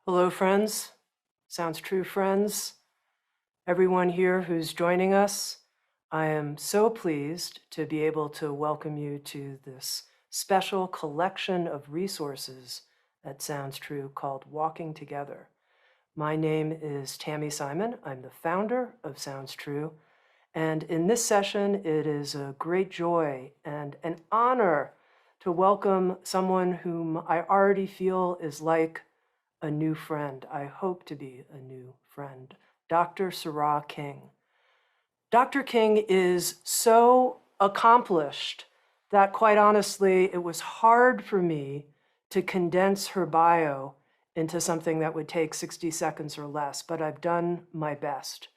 Hello, friends. Sounds true, friends. Everyone here who's joining us, I am so pleased to be able to welcome you to this special collection of resources at Sounds True called Walking Together. My name is Tami Simon. I'm the founder of Sounds True. And in this session, it is a great joy and an honor to welcome someone whom I already feel is like a new friend. I hope to be a new friend, Dr. Sará King. Dr. King is so accomplished that, quite honestly, it was hard for me to condense her bio into something that would take 60 seconds or less, but I've done my best.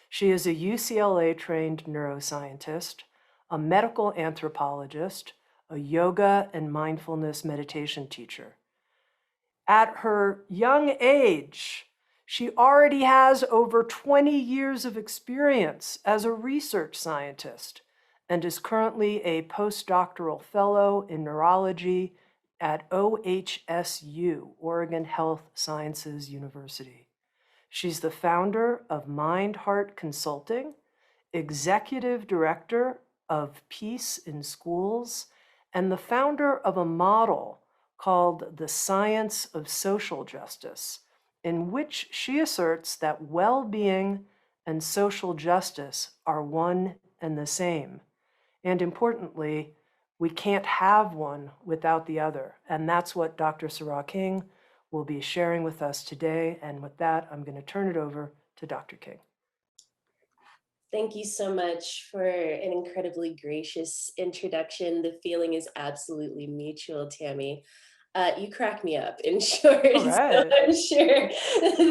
She is a UCLA-trained neuroscientist, a medical anthropologist, a yoga and mindfulness meditation teacher. At her young age, she already has over 20 years of experience as a research scientist and is currently a postdoctoral fellow in neurology at OHSU, Oregon Health Sciences University. She's the founder of Mind Heart Consulting, executive director of Peace in Schools, and the founder of a model called the Science of Social Justice, in which she asserts that well-being and social justice are one and the same. And importantly, we can't have one without the other. And that's what Dr. Sará King will be sharing with us today. And with that, I'm going to turn it over to Dr. King. Thank you so much for an incredibly gracious introduction. The feeling is absolutely mutual, Tami. You crack me up, in short. All So right. I'm sure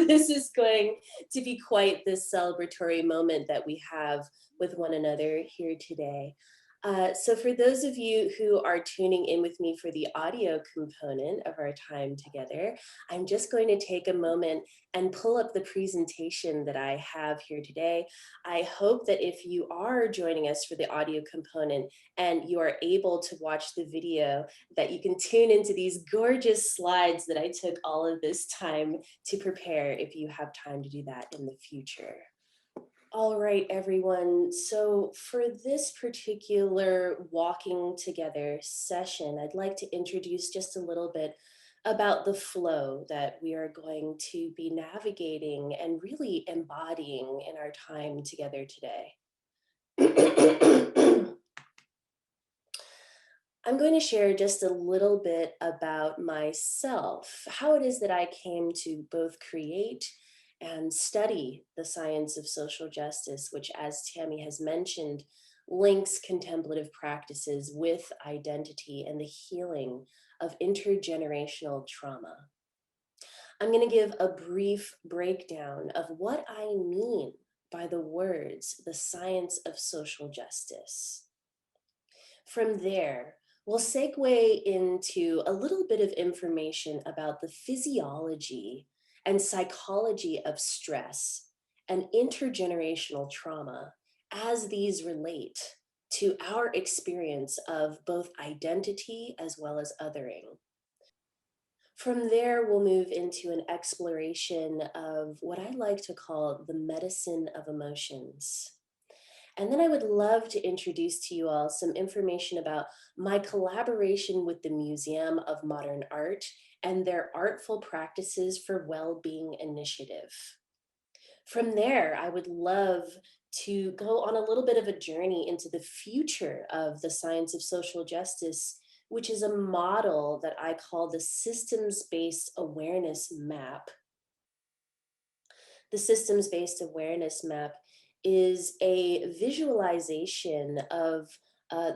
this is going to be quite the celebratory moment that we have with one another here today. So for those of you who are tuning in with me for the audio component of our time together, I'm just going to take a moment and pull up the presentation that I have here today. I hope that if you are joining us for the audio component and you are able to watch the video, that you can tune into these gorgeous slides that I took all of this time to prepare if you have time to do that in the future. All right, everyone. So for this particular walking together session, I'd like to introduce just a little bit about the flow that we are going to be navigating and really embodying in our time together today. I'm going to share just a little bit about myself, how it is that I came to both create and study the science of social justice, which, as Tami has mentioned, links contemplative practices with identity and the healing of intergenerational trauma. I'm going to give a brief breakdown of what I mean by the words, the science of social justice. From there, we'll segue into a little bit of information about the physiology and psychology of stress and intergenerational trauma as these relate to our experience of both identity as well as othering. From there, we'll move into an exploration of what I like to call the medicine of emotions. And then I would love to introduce to you all some information about my collaboration with the Museum of Modern Art and their Artful Practices for Well-Being initiative. From there, I would love to go on a little bit of a journey into the future of the science of social justice, which is a model that I call the systems-based awareness map. The systems-based awareness map is a visualization of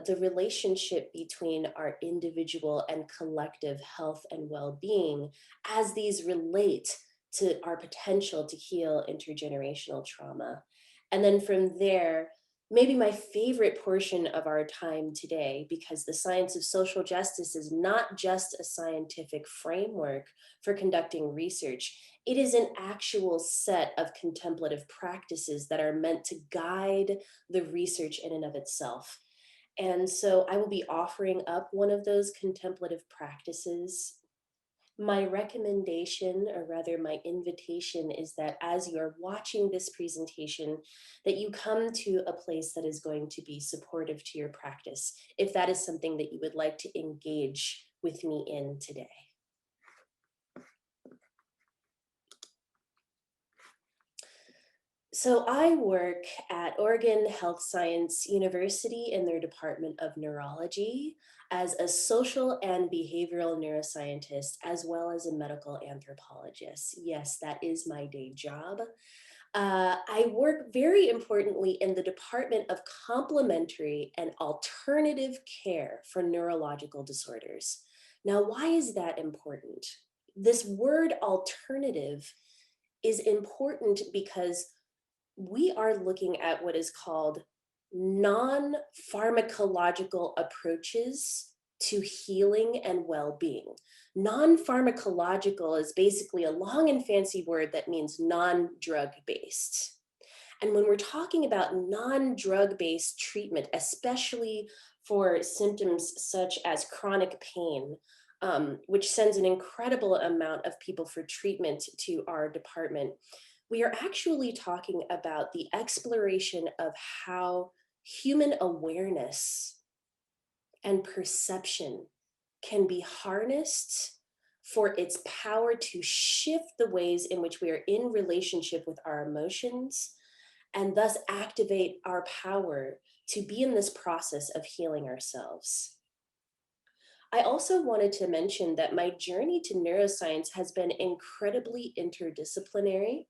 the relationship between our individual and collective health and well-being as these relate to our potential to heal intergenerational trauma. And then from there, maybe my favorite portion of our time today, because the science of social justice is not just a scientific framework for conducting research, it is an actual set of contemplative practices that are meant to guide the research in and of itself. And so I will be offering up one of those contemplative practices My recommendation, or rather my invitation, is that as you're watching this presentation, that you come to a place that is going to be supportive to your practice, if that is something that you would like to engage with me in today. So I work at Oregon Health Science University in their Department of Neurology as a social and behavioral neuroscientist, as well as a medical anthropologist. Yes, that is my day job. I work very importantly in the Department of Complementary and Alternative Care for Neurological Disorders. Now, why is that important? This word alternative is important because we are looking at what is called non-pharmacological approaches to healing and well-being. Non-pharmacological is basically a long and fancy word that means non-drug based. And when we're talking about non-drug based treatment, especially for symptoms such as chronic pain, which sends an incredible amount of people for treatment to our department, we are actually talking about the exploration of how human awareness and perception can be harnessed for its power to shift the ways in which we are in relationship with our emotions and thus activate our power to be in this process of healing ourselves. I also wanted to mention that my journey to neuroscience has been incredibly interdisciplinary.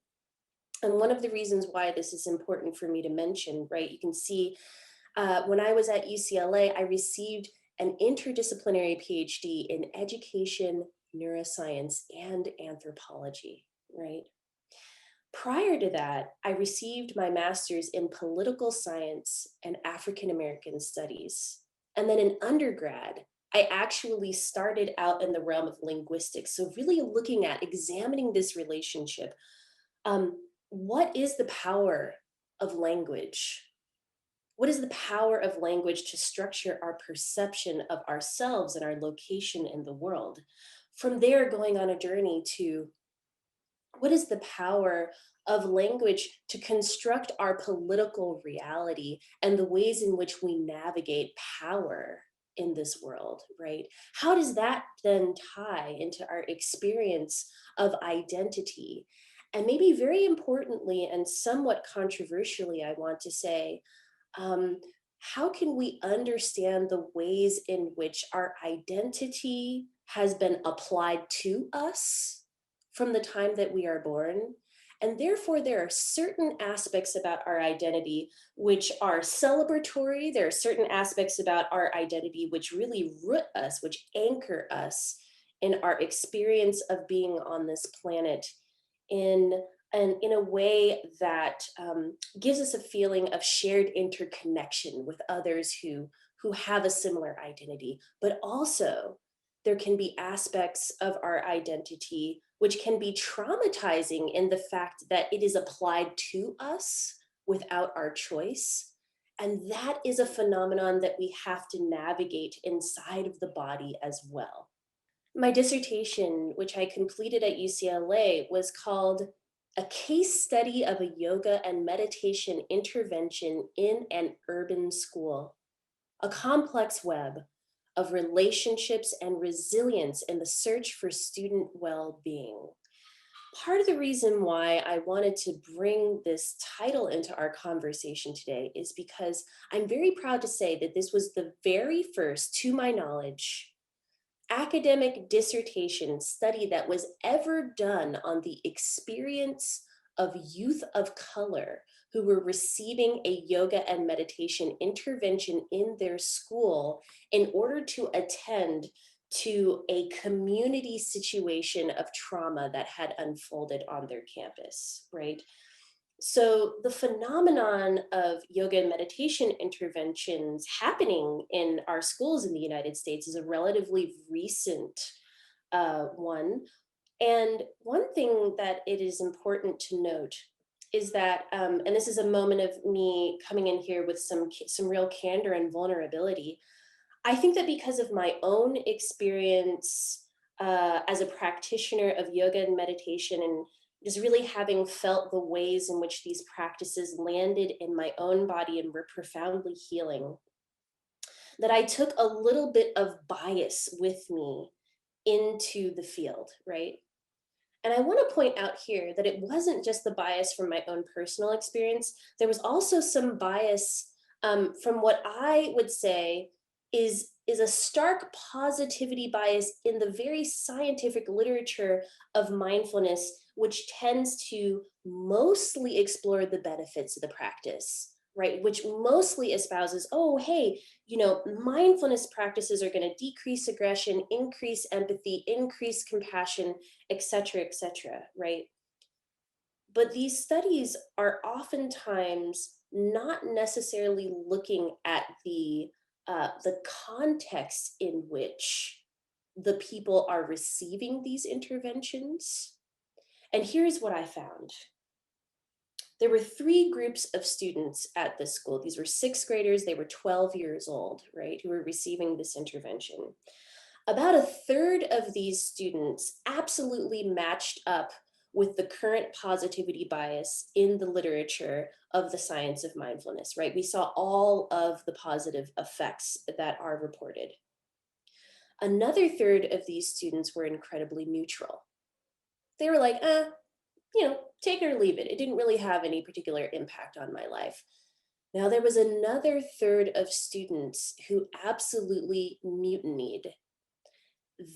And one of the reasons why this is important for me to mention, right? You can see when I was at UCLA, I received an interdisciplinary PhD in education, neuroscience, and anthropology, right? Prior to that, I received my master's in political science and African American studies. And then in undergrad, I actually started out in the realm of linguistics. So, really looking at examining this relationship. What is the power of language? What is the power of language to structure our perception of ourselves and our location in the world? From there, going on a journey to what is the power of language to construct our political reality and the ways in which we navigate power in this world, right? How does that then tie into our experience of identity? And maybe very importantly, and somewhat controversially, I want to say, um, how can we understand the ways in which our identity has been applied to us from the time that we are born? And therefore, there are certain aspects about our identity which are celebratory. There are certain aspects about our identity which really root us, which anchor us in our experience of being on this planet in in a way that gives us a feeling of shared interconnection with others who have a similar identity. But also, there can be aspects of our identity which can be traumatizing in the fact that it is applied to us without our choice. And that is a phenomenon that we have to navigate inside of the body as well. My dissertation, which I completed at UCLA, was called A Case Study of a Yoga and Meditation Intervention in an Urban School, a complex web of relationships and resilience in the search for student well-being. Part of the reason why I wanted to bring this title into our conversation today is because I'm very proud to say that this was the very first, to my knowledge, academic dissertation study that was ever done on the experience of youth of color who were receiving a yoga and meditation intervention in their school in order to attend to a community situation of trauma that had unfolded on their campus, right? So the phenomenon of yoga and meditation interventions happening in our schools in the United States is a relatively recent one. And one thing that it is important to note is that, and this is a moment of me coming in here with some real candor and vulnerability. I think that because of my own experience as a practitioner of yoga and meditation, and just really having felt the ways in which these practices landed in my own body and were profoundly healing, that I took a little bit of bias with me into the field, right? And I want to point out here that it wasn't just the bias from my own personal experience. There was also some bias from what I would say is a stark positivity bias in the very scientific literature of mindfulness, which tends to mostly explore the benefits of the practice, right? Which mostly espouses, oh, hey, mindfulness practices are going to decrease aggression, increase empathy, increase compassion, etc., right? But these studies are oftentimes not necessarily looking at the context in which the people are receiving these interventions. And here's what I found. There were three groups of students at this school. These were sixth graders, they were 12 years old, right, who were receiving this intervention. About a third of these students absolutely matched up with the current positivity bias in the literature of the science of mindfulness, right? We saw all of the positive effects that are reported. Another third of these students were incredibly neutral. They were like, take it or leave it. It didn't really have any particular impact on my life. Now, there was another third of students who absolutely mutinied.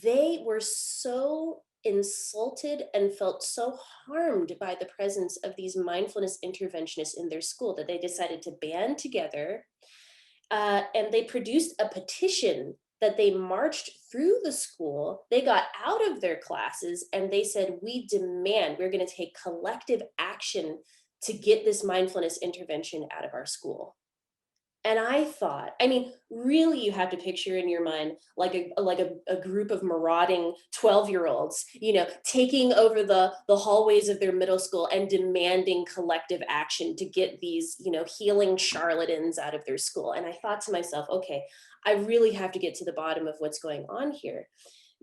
They were so insulted and felt so harmed by the presence of these mindfulness interventionists in their school that they decided to band together, and they produced a petition that they marched through the school. They got out of their classes and they said, we demand, we're going to take collective action to get this mindfulness intervention out of our school. And I thought, I mean, really, you have to picture in your mind like a group of marauding 12-year-olds, taking over the hallways of their middle school and demanding collective action to get these, healing charlatans out of their school. And I thought to myself, okay, I really have to get to the bottom of what's going on here.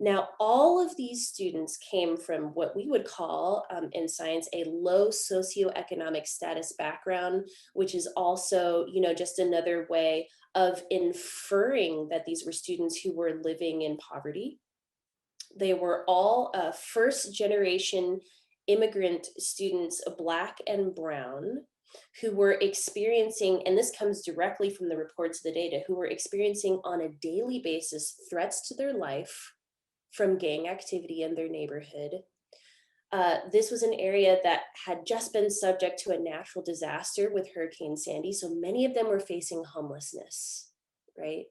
Now, all of these students came from what we would call in science a low socioeconomic status background, which is also, just another way of inferring that these were students who were living in poverty. They were all first generation immigrant students, Black and brown, who were experiencing, and this comes directly from the reports of the data, who were experiencing on a daily basis threats to their life from gang activity in their neighborhood. This was an area that had just been subject to a natural disaster with Hurricane Sandy, so many of them were facing homelessness, right?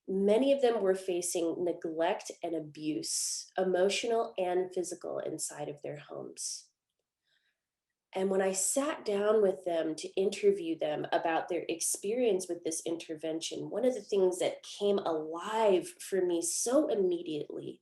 Many of them were facing neglect and abuse, emotional and physical, inside of their homes. And when I sat down with them to interview them about their experience with this intervention, one of the things that came alive for me so immediately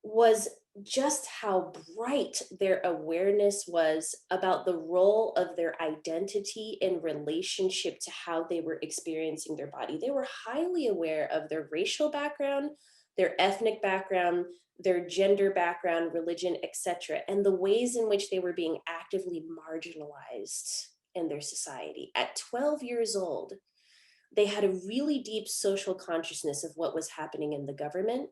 was just how bright their awareness was about the role of their identity in relationship to how they were experiencing their body. They were highly aware of their racial background, their ethnic background, their gender background, religion, etc., and the ways in which they were being actively marginalized in their society. At 12 years old, they had a really deep social consciousness of what was happening in the government,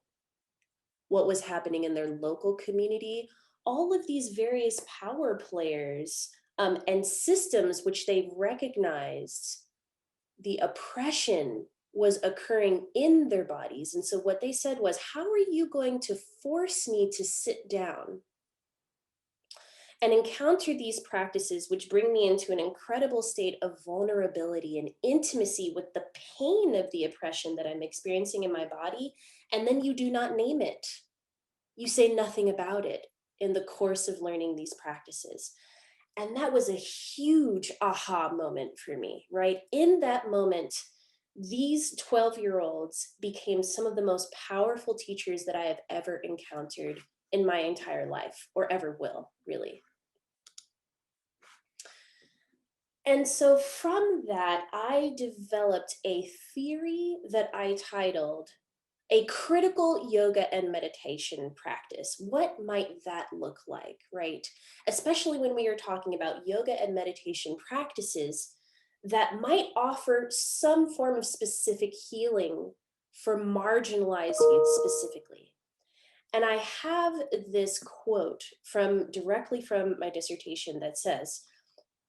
what was happening in their local community, all of these various power players and systems which they recognized the oppression was occurring in their bodies. And so what they said was, how are you going to force me to sit down and encounter these practices which bring me into an incredible state of vulnerability and intimacy with the pain of the oppression that I'm experiencing in my body, and then you do not name it? You say nothing about it in the course of learning these practices. And that was a huge aha moment for me, right? In that moment, these 12-year-olds became some of the most powerful teachers that I have ever encountered in my entire life, or ever will, really. And so from that, I developed a theory that I titled A critical yoga and meditation practice, what might that look like, right? Especially when we are talking about yoga and meditation practices that might offer some form of specific healing for marginalized youth specifically. And I have this quote from directly from my dissertation that says,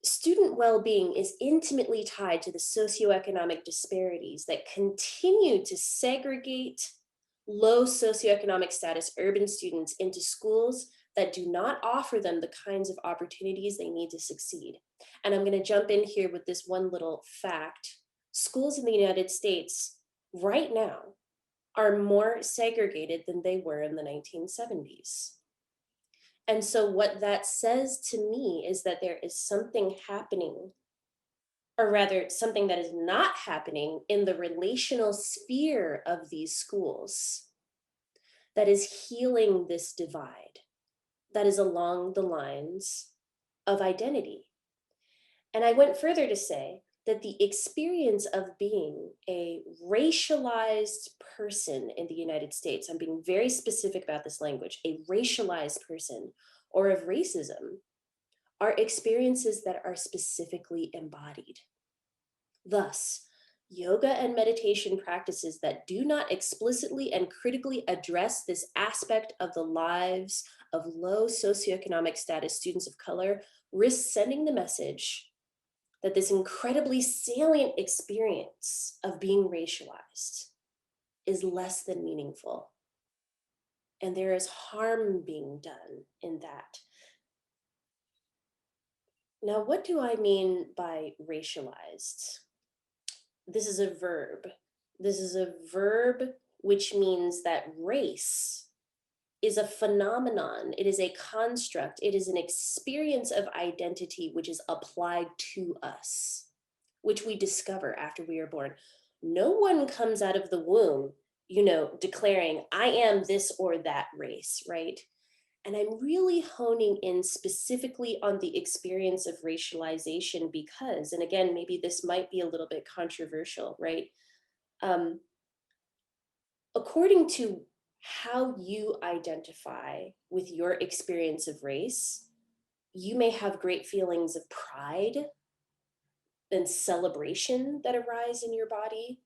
student well-being is intimately tied to the socioeconomic disparities that continue to segregate low socioeconomic status urban students into schools that do not offer them the kinds of opportunities they need to succeed. And I'm going to jump in here with this one little fact. Schools in the United States right now are more segregated than they were in the 1970s. And so, what that says to me is that there is something happening, or rather, something that is not happening in the relational sphere of these schools that is healing this divide, that is along the lines of identity. And I went further to say that the experience of being a racialized person in the United States, I'm being very specific about this language, a racialized person, or of racism, are experiences that are specifically embodied. Thus, yoga and meditation practices that do not explicitly and critically address this aspect of the lives of low socioeconomic status students of color risk sending the message that this incredibly salient experience of being racialized is less than meaningful. And there is harm being done in that. Now, what do I mean by racialized? This is a verb. This is a verb which means that race is a phenomenon, it is a construct, it is an experience of identity which is applied to us, which we discover after we are born. No one comes out of the womb, declaring, I am this or that race, right? And I'm really honing in specifically on the experience of racialization because, and again, maybe this might be a little bit controversial, right? Um, According to how you identify with your experience of race, you may have great feelings of pride and celebration that arise in your body,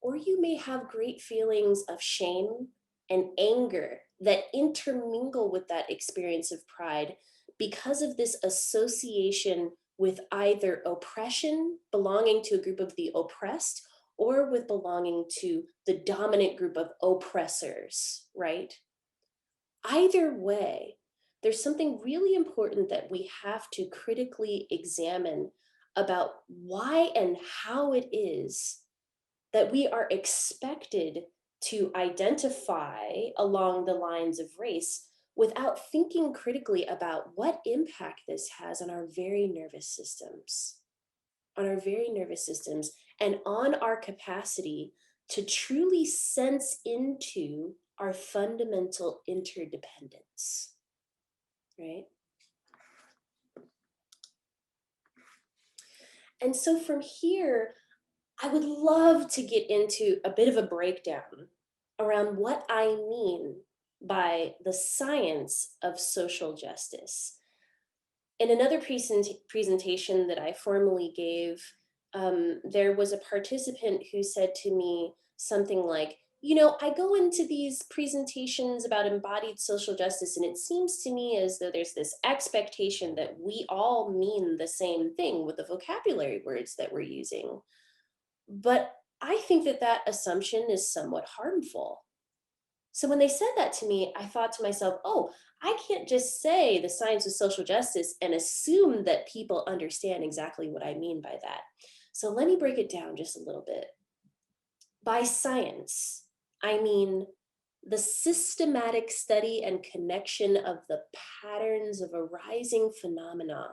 or you may have great feelings of shame and anger that intermingle with that experience of pride because of this association with either oppression, belonging to a group of the oppressed, or with belonging to the dominant group of oppressors, right? Either way, there's something really important that we have to critically examine about why and how it is that we are expected to identify along the lines of race without thinking critically about what impact this has on our very nervous systems, and on our capacity to truly sense into our fundamental interdependence, right? And so from here, I would love to get into a bit of a breakdown around what I mean by the science of social justice. In another presentation that I formally gave, there was a participant who said to me something like, I go into these presentations about embodied social justice, and it seems to me as though there's this expectation that we all mean the same thing with the vocabulary words that we're using. But I think that that assumption is somewhat harmful. So when they said that to me, I thought to myself, oh, I can't just say the science of social justice and assume that people understand exactly what I mean by that. So let me break it down just a little bit. By science, I mean the systematic study and connection of the patterns of arising phenomena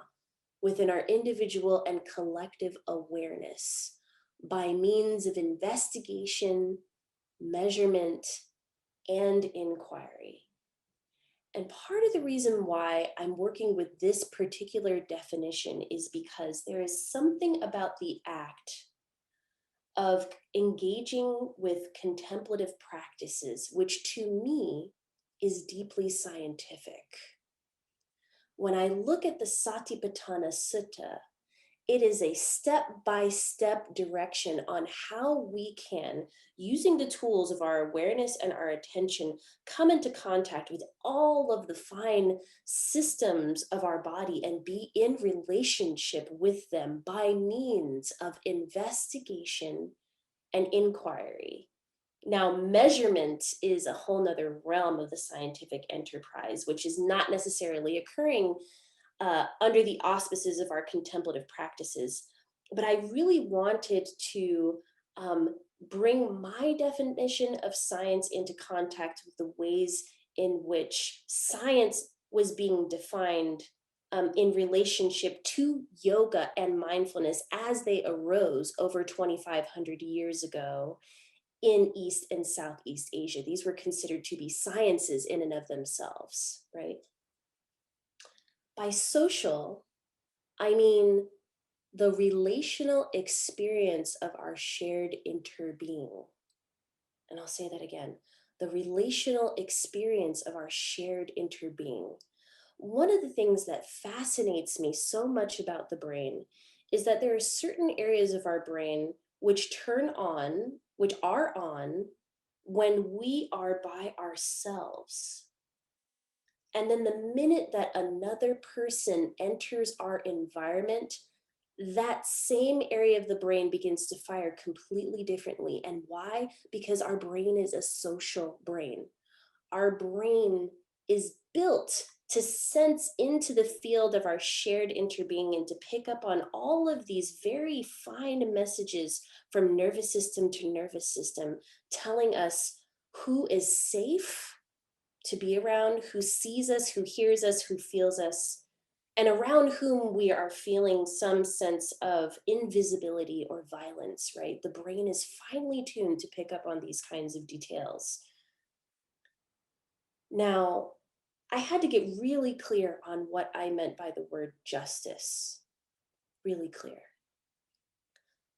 within our individual and collective awareness by means of investigation, measurement, and inquiry. And part of the reason why I'm working with this particular definition is because there is something about the act of engaging with contemplative practices, which to me is deeply scientific. When I look at the Satipatthana Sutta, it is a step-by-step direction on how we can, using the tools of our awareness and our attention, come into contact with all of the fine systems of our body and be in relationship with them by means of investigation and inquiry. Now, measurement is a whole nother realm of the scientific enterprise, which is not necessarily occurring under the auspices of our contemplative practices. But I really wanted to bring my definition of science into contact with the ways in which science was being defined in relationship to yoga and mindfulness as they arose over 2,500 years ago in East and Southeast Asia. These were considered to be sciences in and of themselves, right? By social, I mean the relational experience of our shared interbeing. And I'll say that again, the relational experience of our shared interbeing. One of the things that fascinates me so much about the brain is that there are certain areas of our brain which turn on, which are on when we are by ourselves. And then the minute that another person enters our environment, that same area of the brain begins to fire completely differently. And why? Because our brain is a social brain. Our brain is built to sense into the field of our shared interbeing and to pick up on all of these very fine messages from nervous system to nervous system, telling us who is safe to be around, who sees us, who hears us, who feels us, and around whom we are feeling some sense of invisibility or violence, right? The brain is finely tuned to pick up on these kinds of details. Now, I had to get really clear on what I meant by the word justice. Really clear.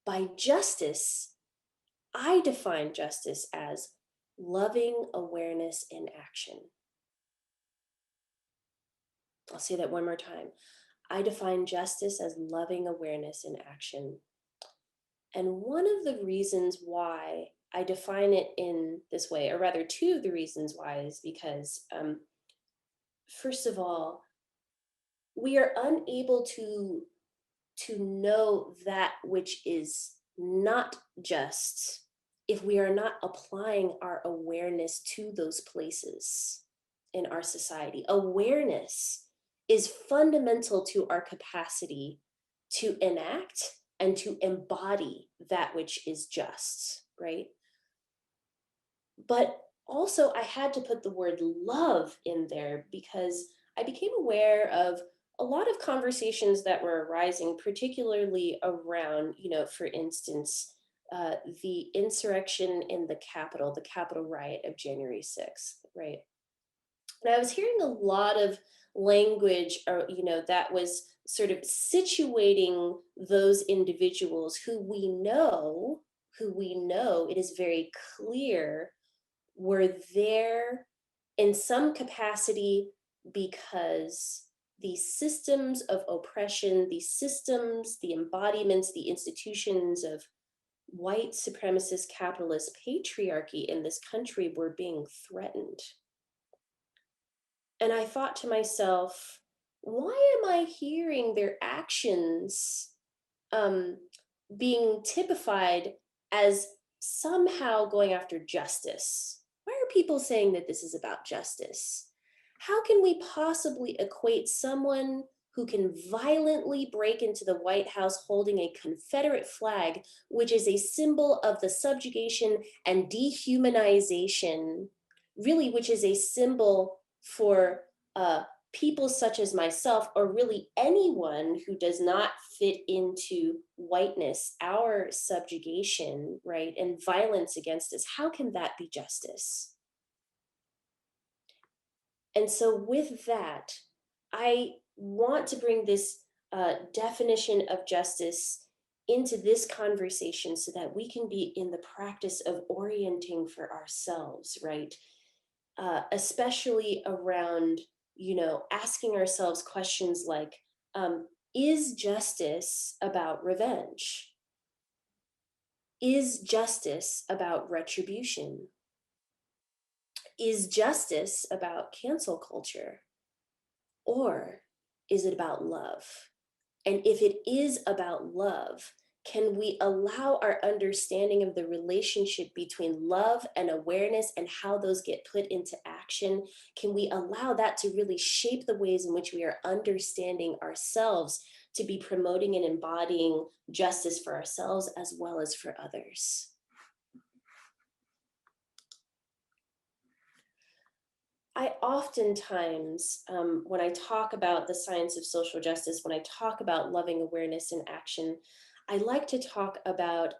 By justice, I define justice as loving awareness in action. I'll say that one more time. I define justice as loving awareness in action. And one of the reasons why I define it in this way, or rather, two of the reasons why, is because, first of all, we are unable to know that which is not just if we are not applying our awareness to those places in our society. Awareness is fundamental to our capacity to enact and to embody that which is just, right? But also, I had to put the word love in there because I became aware of a lot of conversations that were arising, particularly around, for instance, the insurrection in the Capitol riot of January 6th, right? And I was hearing a lot of language, that was sort of situating those individuals who we know it is very clear were there in some capacity because the systems of oppression, the systems, the embodiments, the institutions of white supremacist capitalist patriarchy in this country were being threatened. And I thought to myself, why am I hearing their actions um, being typified as somehow going after justice? Why are people saying that this is about justice? How can we possibly equate someone who can violently break into the White House holding a Confederate flag, which is a symbol of the subjugation and dehumanization, really, which is a symbol for people such as myself, or really anyone who does not fit into whiteness, our subjugation, right, and violence against us? How can that be justice? And so, with that, I want to bring this definition of justice into this conversation so that we can be in the practice of orienting for ourselves, right? Especially around, asking ourselves questions like, is justice about revenge? Is justice about retribution? Is justice about cancel culture? Or is it about love? And if it is about love, can we allow our understanding of the relationship between love and awareness and how those get put into action? Can we allow that to really shape the ways in which we are understanding ourselves to be promoting and embodying justice for ourselves as well as for others? I oftentimes, when I talk about the science of social justice, when I talk about loving awareness in action, I like to talk about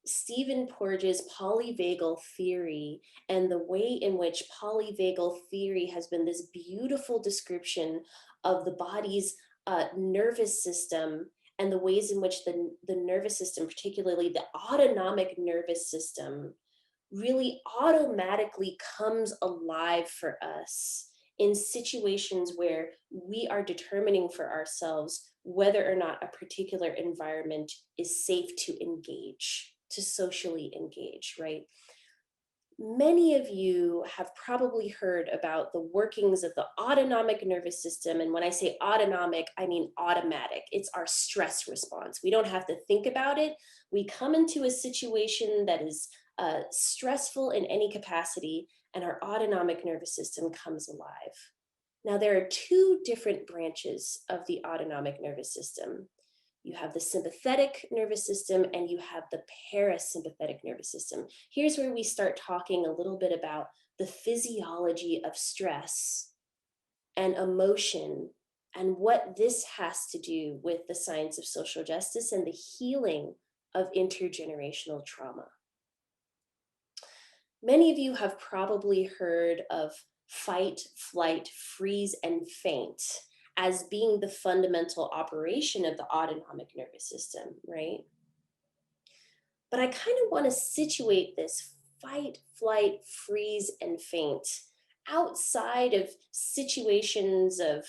Stephen Porges' polyvagal theory and the way in which polyvagal theory has been this beautiful description of the body's nervous system and the ways in which the nervous system, particularly the autonomic nervous system, really automatically comes alive for us in situations where we are determining for ourselves whether or not a particular environment is safe to engage, to socially engage, right? Many of you have probably heard about the workings of the autonomic nervous system. And when I say autonomic, I mean automatic. It's our stress response. We don't have to think about it. We come into a situation that is stressful in any capacity, and our autonomic nervous system comes alive. Now, there are two different branches of the autonomic nervous system. You have the sympathetic nervous system and you have the parasympathetic nervous system. Here's where we start talking a little bit about the physiology of stress and emotion and what this has to do with the science of social justice and the healing of intergenerational trauma. Many of you have probably heard of fight, flight, freeze, and faint as being the fundamental operation of the autonomic nervous system, right? But I kind of want to situate this fight, flight, freeze, and faint outside of situations of,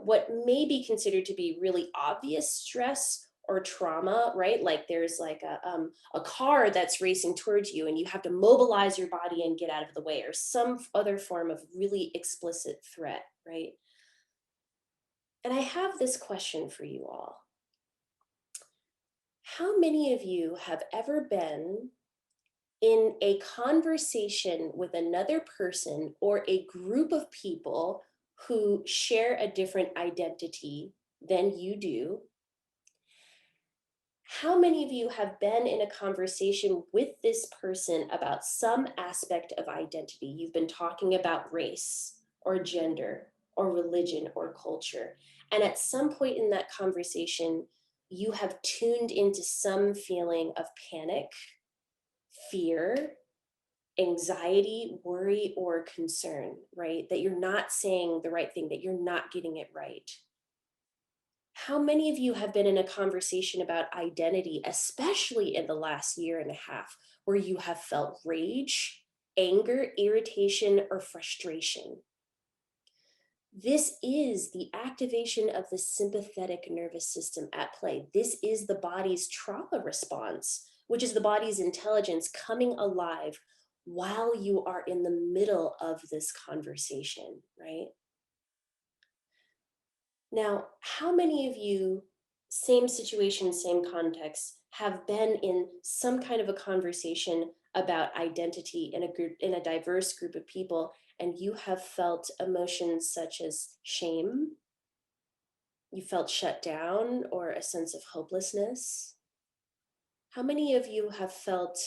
what may be considered to be really obvious stress or trauma, right? Like there's like a car that's racing towards you and you have to mobilize your body and get out of the way, or some other form of really explicit threat, right? And I have this question for you all. How many of you have ever been in a conversation with another person or a group of people who share a different identity than you do? How many of you have been in a conversation with this person about some aspect of identity? You've been talking about race or gender or religion or culture. And at some point in that conversation, you have tuned into some feeling of panic, fear, anxiety, worry, or concern, right? That you're not saying the right thing, that you're not getting it right. How many of you have been in a conversation about identity, especially in the last year and a half, where you have felt rage, anger, irritation, or frustration? This is the activation of the sympathetic nervous system at play. This is the body's trauma response, which is the body's intelligence coming alive while you are in the middle of this conversation, right? Now, how many of you, same situation, same context, have been in some kind of a conversation about identity in a group, in a diverse group of people, and you have felt emotions such as shame, you felt shut down, or a sense of hopelessness? How many of you have felt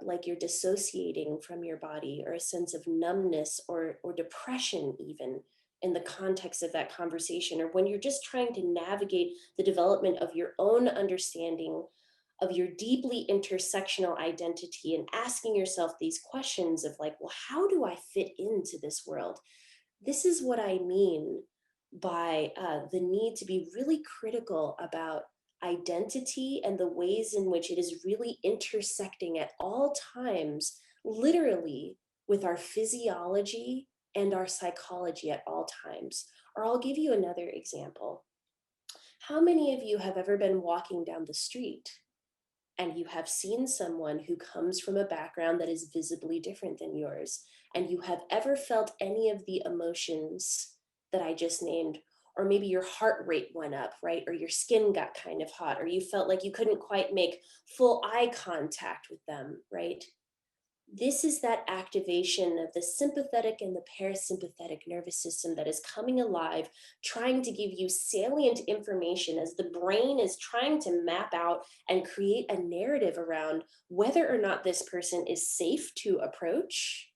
like you're dissociating from your body, or a sense of numbness or depression, even in the context of that conversation, or when you're just trying to navigate the development of your own understanding of your deeply intersectional identity and asking yourself these questions of like, well, how do I fit into this world? This is what I mean by the need to be really critical about identity and the ways in which it is really intersecting at all times, literally, with our physiology and our psychology at all times. Or I'll give you another example. How many of you have ever been walking down the street and you have seen someone who comes from a background that is visibly different than yours, and you have ever felt any of the emotions that I just named? Or maybe your heart rate went up, right? Or your skin got kind of hot, or you felt like you couldn't quite make full eye contact with them, right? This is that activation of the sympathetic and the parasympathetic nervous system that is coming alive, trying to give you salient information as the brain is trying to map out and create a narrative around whether or not this person is safe to approach,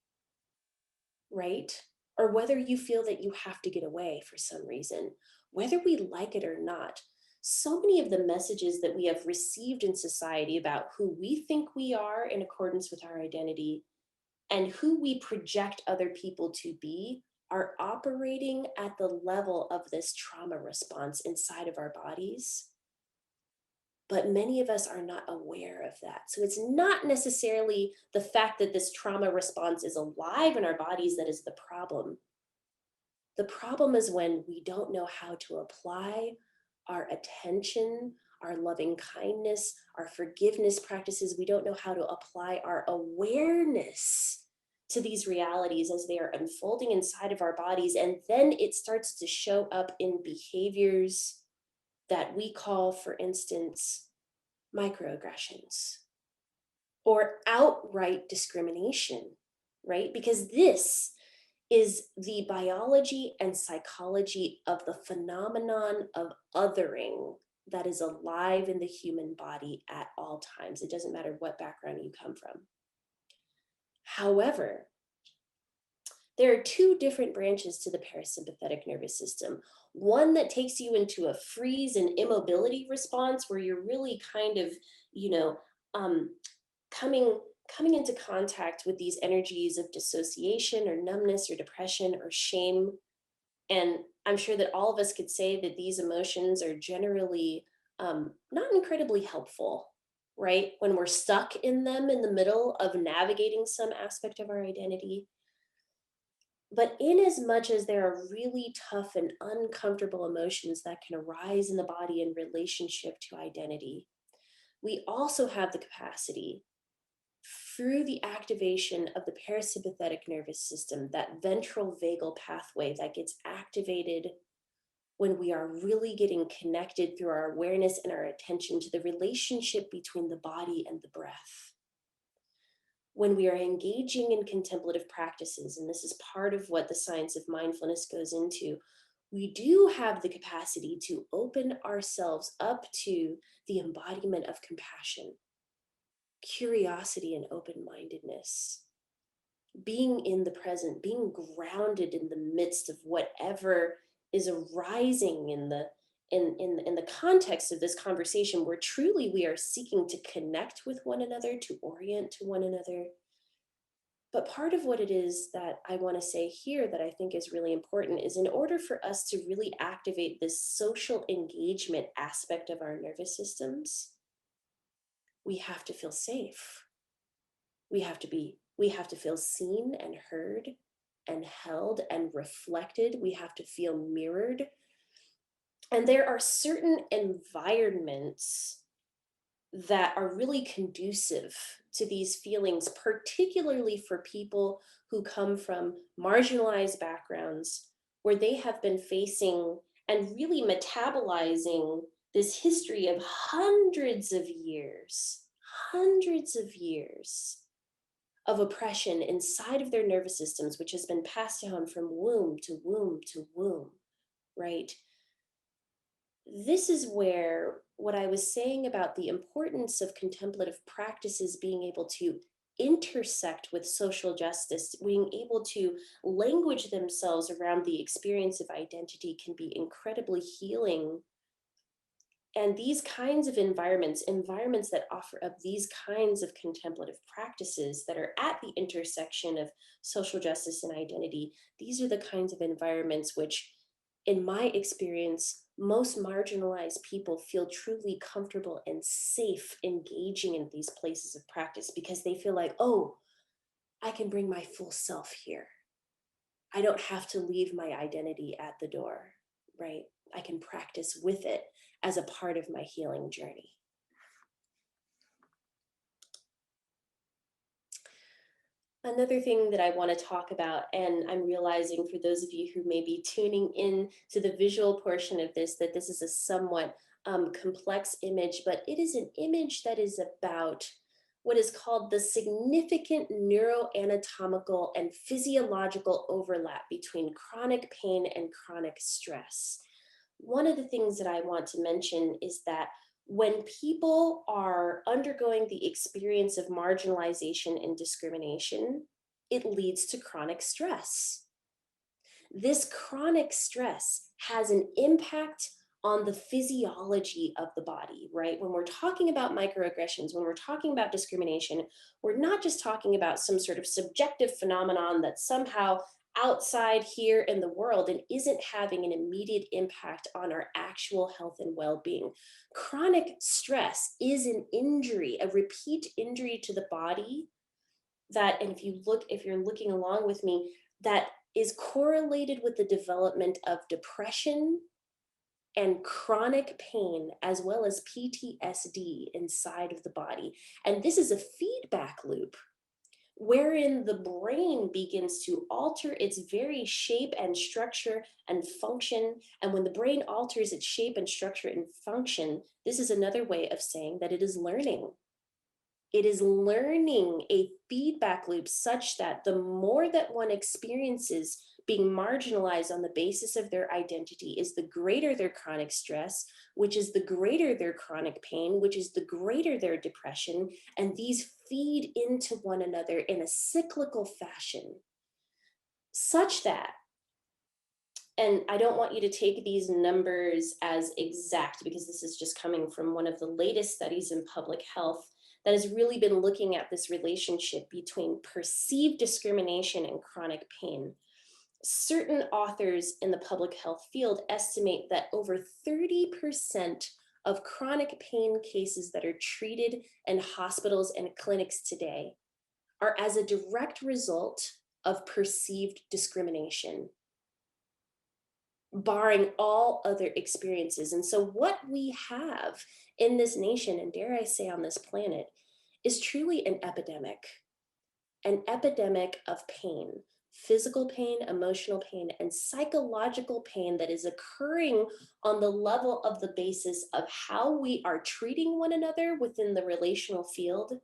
right? Or whether you feel that you have to get away for some reason, whether we like it or not. So many of the messages that we have received in society about who we think we are in accordance with our identity and who we project other people to be are operating at the level of this trauma response inside of our bodies. But many of us are not aware of that. So it's not necessarily the fact that this trauma response is alive in our bodies that is the problem. The problem is when we don't know how to apply our attention, our loving kindness, our forgiveness practices. We don't know how to apply our awareness to these realities as they are unfolding inside of our bodies. And then it starts to show up in behaviors that we call, for instance, microaggressions or outright discrimination, right? Because this is the biology and psychology of the phenomenon of othering that is alive in the human body at all times. It doesn't matter what background you come from. However, there are two different branches to the parasympathetic nervous system. One that takes you into a freeze and immobility response where you're really kind of, you know, um, coming into contact with these energies of dissociation or numbness or depression or shame. And I'm sure that all of us could say that these emotions are generally not incredibly helpful, right? When we're stuck in them in the middle of navigating some aspect of our identity. But in as much as there are really tough and uncomfortable emotions that can arise in the body in relationship to identity, we also have the capacity through the activation of the parasympathetic nervous system, that ventral vagal pathway that gets activated when we are really getting connected through our awareness and our attention to the relationship between the body and the breath. When we are engaging in contemplative practices, and this is part of what the science of mindfulness goes into, we do have the capacity to open ourselves up to the embodiment of compassion, curiosity, and open mindedness. Being in the present, being grounded in the midst of whatever is arising in the context of this conversation, where truly we are seeking to connect with one another, to orient to one another. But part of what it is that I want to say here that I think is really important is, in order for us to really activate this social engagement aspect of our nervous systems, we have to feel safe. We have to feel seen and heard and held and reflected. We have to feel mirrored. And there are certain environments that are really conducive to these feelings, particularly for people who come from marginalized backgrounds, where they have been facing and really metabolizing this history of hundreds of years of oppression inside of their nervous systems, which has been passed down from womb to womb to womb, right? This is where what I was saying about the importance of contemplative practices being able to intersect with social justice, being able to language themselves around the experience of identity, can be incredibly healing. And these kinds of environments that offer up these kinds of contemplative practices that are at the intersection of social justice and identity, these are the kinds of environments which in my experience, most marginalized people feel truly comfortable and safe engaging in these places of practice because they feel like, oh, I can bring my full self here. I don't have to leave my identity at the door, right? I can practice with it as a part of my healing journey. Another thing that I want to talk about, and I'm realizing for those of you who may be tuning in to the visual portion of this, that this is a somewhat complex image, but it is an image that is about what is called the significant neuroanatomical and physiological overlap between chronic pain and chronic stress. One of the things that I want to mention is that when people are undergoing the experience of marginalization and discrimination, it leads to chronic stress. This chronic stress has an impact on the physiology of the body, right? When we're talking about microaggressions, when we're talking about discrimination, we're not just talking about some sort of subjective phenomenon that's somehow outside here in the world and isn't having an immediate impact on our actual health and well-being. Chronic stress is an injury, a repeat injury to the body that, and if you're looking along with me, that is correlated with the development of depression and chronic pain, as well as PTSD inside of the body. And this is a feedback loop wherein the brain begins to alter its very shape and structure and function. And when the brain alters its shape and structure and function, this is another way of saying that it is learning. It is learning a feedback loop such that the more that one experiences being marginalized on the basis of their identity is the greater their chronic stress, which is the greater their chronic pain, which is the greater their depression. And these feed into one another in a cyclical fashion, such that, and I don't want you to take these numbers as exact because this is just coming from one of the latest studies in public health that has really been looking at this relationship between perceived discrimination and chronic pain. Certain authors in the public health field estimate that over 30% of chronic pain cases that are treated in hospitals and clinics today are as a direct result of perceived discrimination, barring all other experiences. And so what we have in this nation, and dare I say on this planet, is truly an epidemic of pain, physical pain, emotional pain, and psychological pain that is occurring on the level of the basis of how we are treating one another within the relational field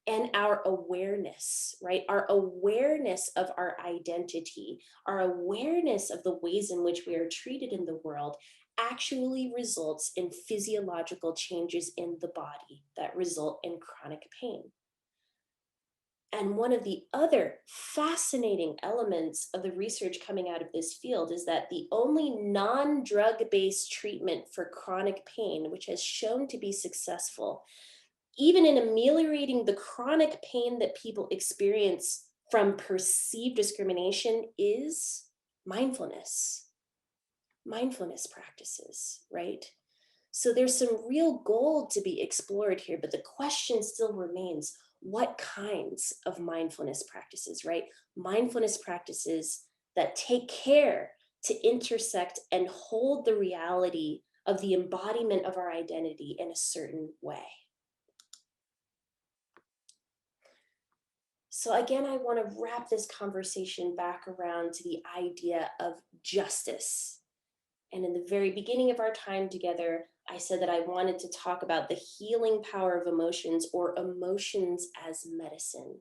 and our awareness, right? Our awareness of our identity, our awareness of the ways in which we are treated in the world actually results in physiological changes in the body that result in chronic pain. And one of the other fascinating elements of the research coming out of this field is that the only non-drug based treatment for chronic pain, which has shown to be successful, even in ameliorating the chronic pain that people experience from perceived discrimination, is mindfulness, mindfulness practices, right? So there's some real gold to be explored here, but the question still remains, what kinds of mindfulness practices, right? Mindfulness practices that take care to intersect and hold the reality of the embodiment of our identity in a certain way. So again, I want to wrap this conversation back around to the idea of justice. And in the very beginning of our time together, I said that I wanted to talk about the healing power of emotions, or emotions as medicine.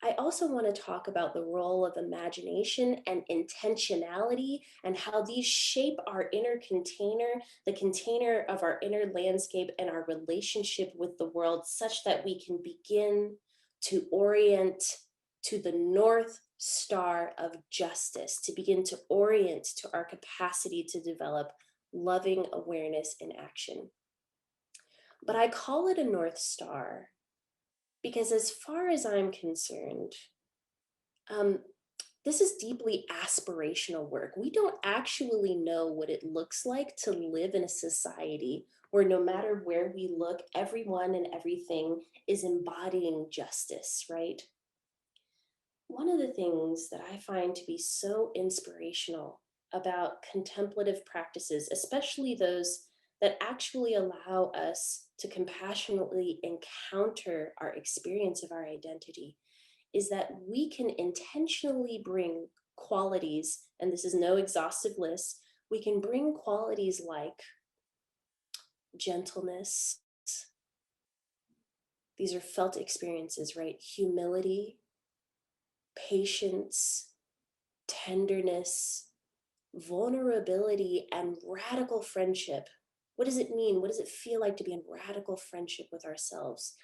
I also want to talk about the role of imagination and intentionality and how these shape our inner container, the container of our inner landscape and our relationship with the world, such that we can begin to orient to the North Star of justice, to begin to orient to our capacity to develop loving awareness in action. But I call it a North Star because, as far as I'm concerned, um, This is deeply aspirational work. We don't actually know what it looks like to live in a society where no matter where we look, everyone and everything is embodying justice, right? One of the things that I find to be so inspirational about contemplative practices, especially those that actually allow us to compassionately encounter our experience of our identity, is that we can intentionally bring qualities, and this is no exhaustive list, we can bring qualities like gentleness. These are felt experiences, right? Humility, patience, tenderness, vulnerability, and radical friendship. What does it mean? What does it feel like to be in radical friendship with ourselves?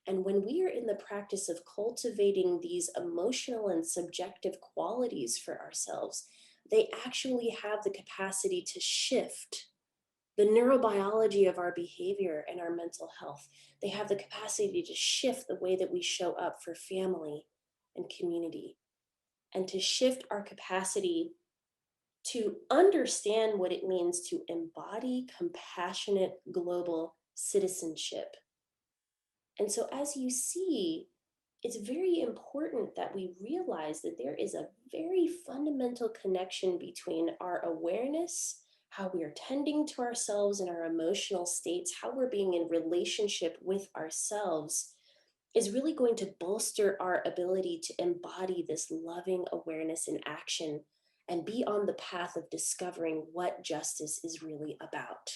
And when we are in the practice of cultivating these emotional and subjective qualities for ourselves, they actually have the capacity to shift the neurobiology of our behavior and our mental health. They have the capacity to shift the way that we show up for family and community, and to shift our capacity to understand what it means to embody compassionate global citizenship. And so, as you see, it's very important that we realize that there is a very fundamental connection between our awareness, how we are tending to ourselves and our emotional states, how we're being in relationship with ourselves, is really going to bolster our ability to embody this loving awareness in action and be on the path of discovering what justice is really about.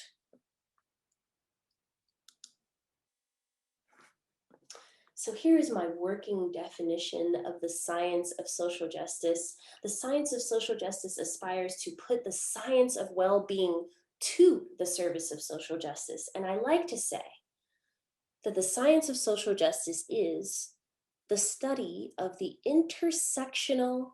So here's my working definition of the science of social justice. The science of social justice aspires to put the science of well-being to the service of social justice. And I like to say that the science of social justice is the study of the intersectional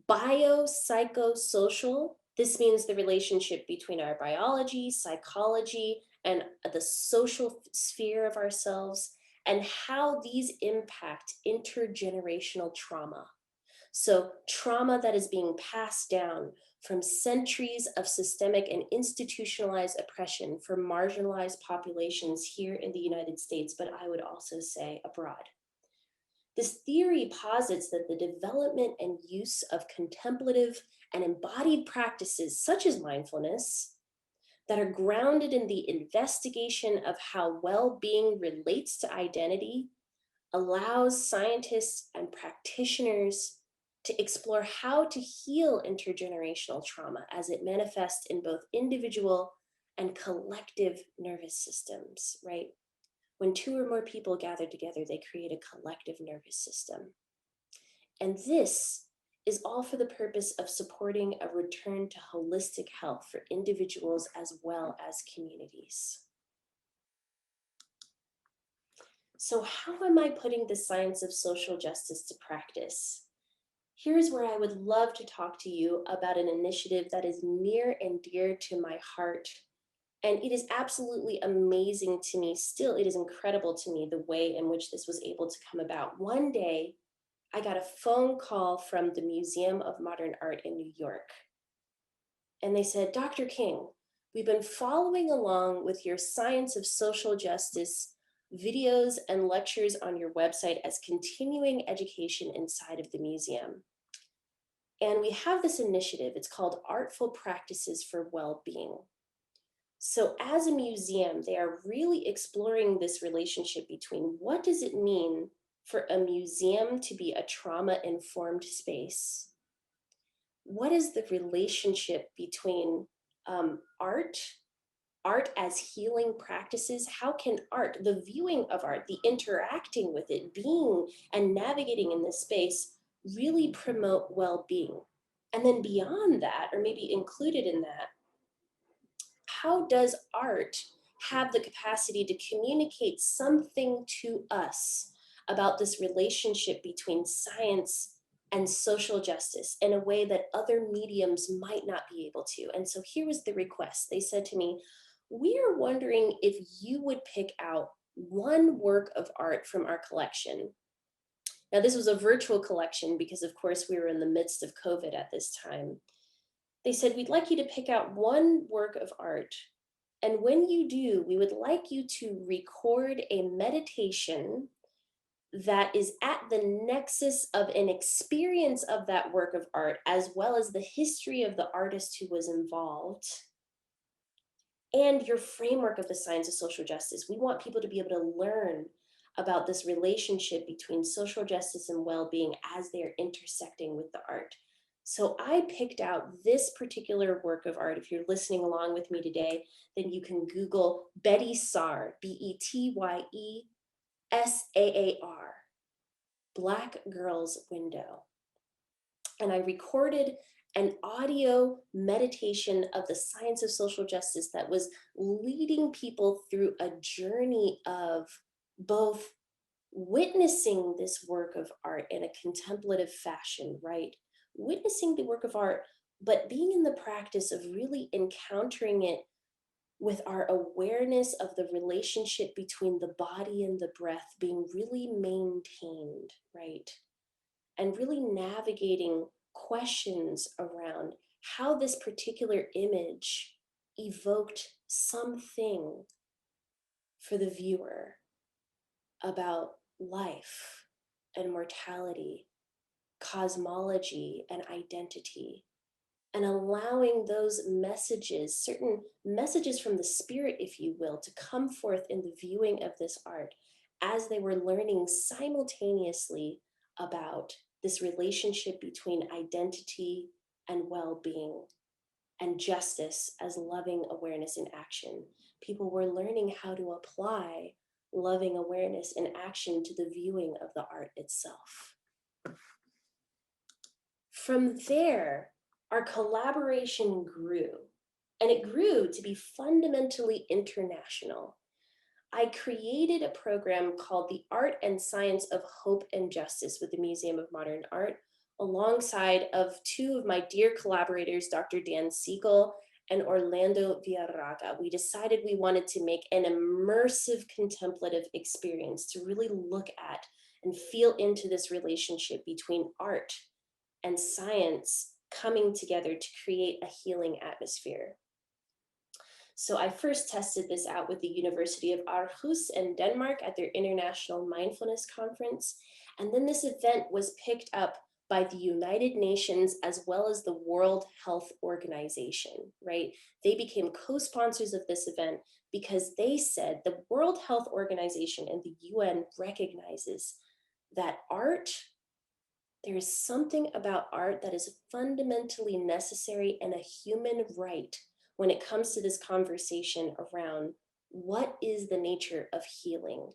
biopsychosocial. This means the relationship between our biology, psychology, and the social sphere of ourselves, and how these impact intergenerational trauma. So, trauma that is being passed down from centuries of systemic and institutionalized oppression for marginalized populations here in the United States, but I would also say abroad. This theory posits that the development and use of contemplative and embodied practices, such as mindfulness, that are grounded in the investigation of how well being relates to identity, allows scientists and practitioners to explore how to heal intergenerational trauma as it manifests in both individual and collective nervous systems, right? When two or more people gather together, they create a collective nervous system. And this is all for the purpose of supporting a return to holistic health for individuals as well as communities. So, how am I putting the science of social justice to practice? Here's where I would love to talk to you about an initiative that is near and dear to my heart. And it is absolutely amazing to me. Still, it is incredible to me the way in which this was able to come about. One day, I got a phone call from the Museum of Modern Art in New York. And they said, Dr. King, we've been following along with your Science of Social Justice videos and lectures on your website as continuing education inside of the museum. And we have this initiative, it's called Artful Practices for Well-Being. So as a museum, they are really exploring this relationship between what does it mean for a museum to be a trauma-informed space? What is the relationship between art, art as healing practices? How can art, the viewing of art, the interacting with it, being and navigating in this space really promote well-being? And then beyond that, or maybe included in that, how does art have the capacity to communicate something to us about this relationship between science and social justice in a way that other mediums might not be able to? And so here was the request. They said to me, we are wondering if you would pick out one work of art from our collection Now, this was a virtual collection because, of course, we were in the midst of COVID at this time. They said, we'd like you to pick out one work of art. And when you do, we would like you to record a meditation that is at the nexus of an experience of that work of art, as well as the history of the artist who was involved, and your framework of the science of social justice. We want people to be able to learn about this relationship between social justice and well-being as they are intersecting with the art. So I picked out this particular work of art. If you're listening along with me today, then you can Google Betty Saar, BetyeSaar, Black Girl's Window. And I recorded an audio meditation of the science of social justice that was leading people through a journey of both witnessing this work of art in a contemplative fashion, right? Witnessing the work of art, but being in the practice of really encountering it with our awareness of the relationship between the body and the breath being really maintained, right? And really navigating questions around how this particular image evoked something for the viewer about life and mortality, cosmology and identity, and allowing those messages, certain messages from the spirit, if you will, to come forth in the viewing of this art as they were learning simultaneously about this relationship between identity and well-being and justice as loving awareness in action. People were learning how to apply loving awareness in action to the viewing of the art itself. From there, our collaboration grew, and it grew to be fundamentally international. I created a program called the Art and Science of Hope and Justice with the Museum of Modern Art, alongside of two of my dear collaborators, Dr. Dan Siegel and Orlando Villarraga. We decided we wanted to make an immersive contemplative experience to really look at and feel into this relationship between art and science coming together to create a healing atmosphere. So I first tested this out with the University of Aarhus in Denmark at their International Mindfulness Conference. And then this event was picked up by the United Nations as well as the World Health Organization, right? They became co-sponsors of this event because they said the World Health Organization and the UN recognizes that art, there is something about art that is fundamentally necessary and a human right when it comes to this conversation around what is the nature of healing.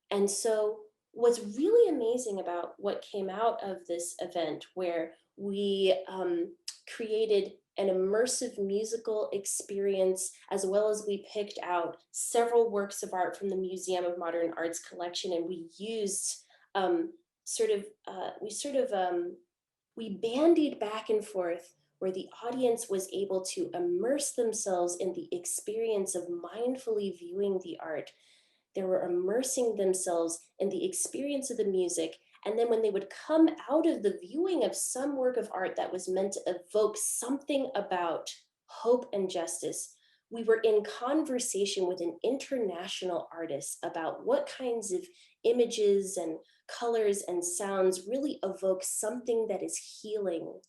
And so what's really amazing about what came out of this event, where we created an immersive musical experience, as well as we picked out several works of art from the Museum of Modern Art's collection, and we used we bandied back and forth where the audience was able to immerse themselves in the experience of mindfully viewing the art. They were immersing themselves in the experience of the music. And then when they would come out of the viewing of some work of art that was meant to evoke something about hope and justice, we were in conversation with an international artist about what kinds of images and colors and sounds really evoke something that is healing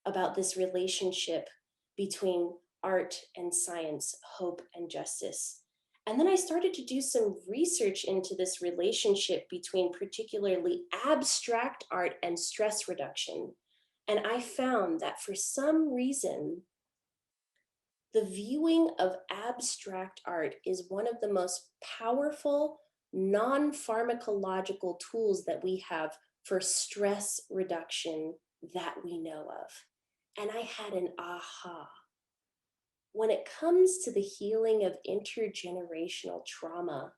about this relationship between art and science, hope and justice. And then I started to do some research into this relationship between particularly abstract art and stress reduction. And I found that for some reason, the viewing of abstract art is one of the most powerful non-pharmacological tools that we have for stress reduction that we know of. And I had an aha. When it comes to the healing of intergenerational trauma,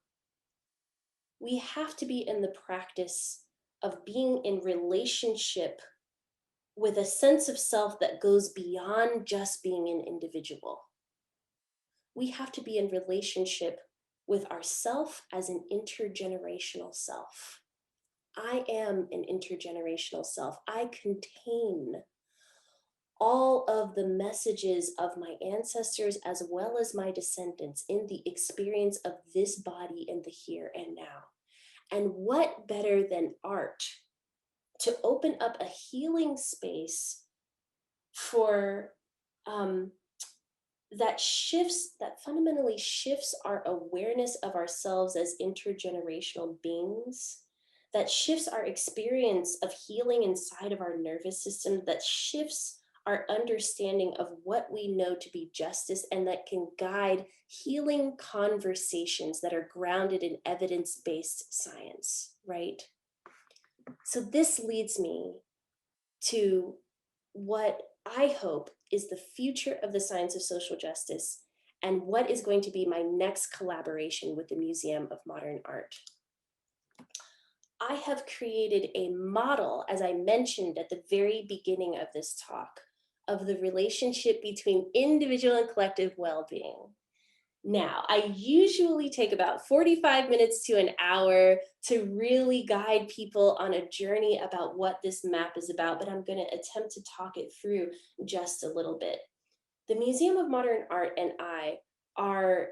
we have to be in the practice of being in relationship with a sense of self that goes beyond just being an individual. We have to be in relationship with ourself as an intergenerational self. I am an intergenerational self. I contain all of the messages of my ancestors as well as my descendants in the experience of this body in the here and now. And what better than art to open up a healing space for that fundamentally shifts our awareness of ourselves as intergenerational beings, that shifts our experience of healing inside of our nervous system, that shifts our understanding of what we know to be justice, and that can guide healing conversations that are grounded in evidence-based science, right? So this leads me to what I hope is the future of the science of social justice and what is going to be my next collaboration with the Museum of Modern Art. I have created a model, as I mentioned at the very beginning of this talk, of the relationship between individual and collective well-being. Now, I usually take about 45 minutes to an hour to really guide people on a journey about what this map is about, but I'm going to attempt to talk it through just a little bit. The Museum of Modern Art and I are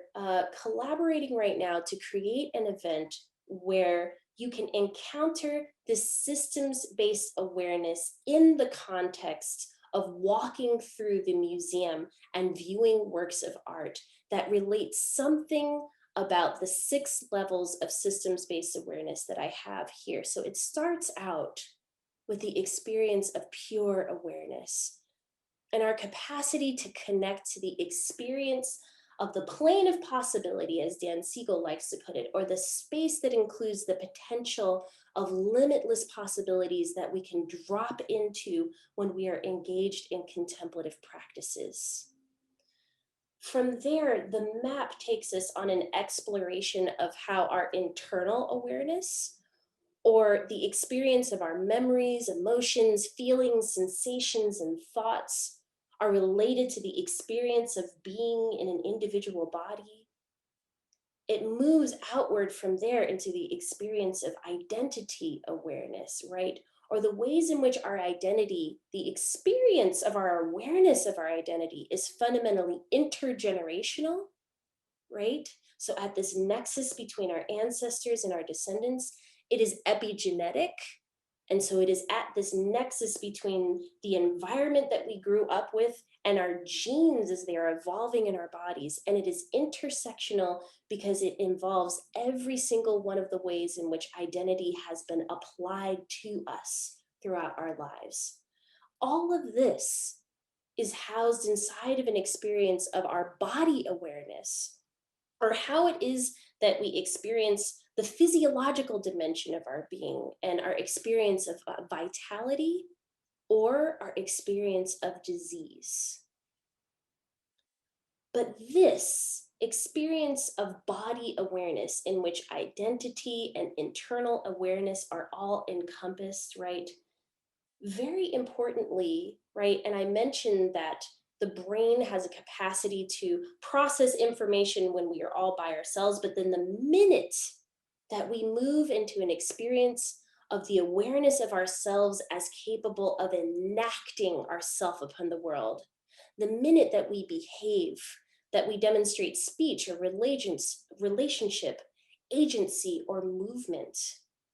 collaborating right now to create an event where you can encounter this systems-based awareness in the context of walking through the museum and viewing works of art that relate something about the 6 levels of systems-based awareness that I have here. So it starts out with the experience of pure awareness and our capacity to connect to the experience of the plane of possibility, as Dan Siegel likes to put it, or the space that includes the potential of limitless possibilities that we can drop into when we are engaged in contemplative practices. From there, the map takes us on an exploration of how our internal awareness, or the experience of our memories, emotions, feelings, sensations, and thoughts are related to the experience of being in an individual body. It moves outward from there into the experience of identity awareness, right? Or the ways in which our identity, the experience of our awareness of our identity is fundamentally intergenerational, right? So at this nexus between our ancestors and our descendants, it is epigenetic. And so it is at this nexus between the environment that we grew up with and our genes as they are evolving in our bodies. And it is intersectional because it involves every single one of the ways in which identity has been applied to us throughout our lives. All of this is housed inside of an experience of our body awareness, or how it is that we experience the physiological dimension of our being and our experience of vitality or our experience of disease. But this experience of body awareness, in which identity and internal awareness are all encompassed, right? Very importantly, right? And I mentioned that the brain has a capacity to process information when we are all by ourselves, but then the minute that we move into an experience of the awareness of ourselves as capable of enacting ourself upon the world, the minute that we behave, that we demonstrate speech or relationship, agency, or movement,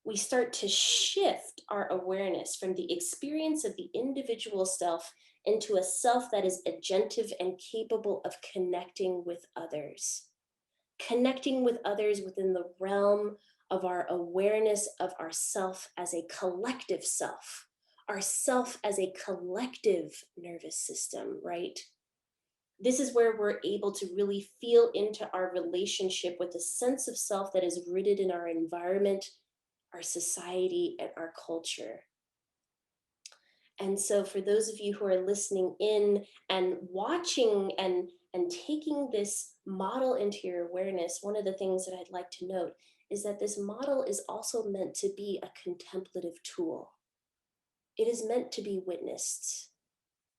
we start to shift our awareness from the experience of the individual self into a self that is agentive and capable of connecting with others. Connecting with others within the realm of our awareness of ourself as a collective self, ourself as a collective nervous system, right? This is where we're able to really feel into our relationship with a sense of self that is rooted in our environment, our society, and our culture. And so for those of you who are listening in and watching and taking this model into your awareness, one of the things that I'd like to note is that this model is also meant to be a contemplative tool. It is meant to be witnessed.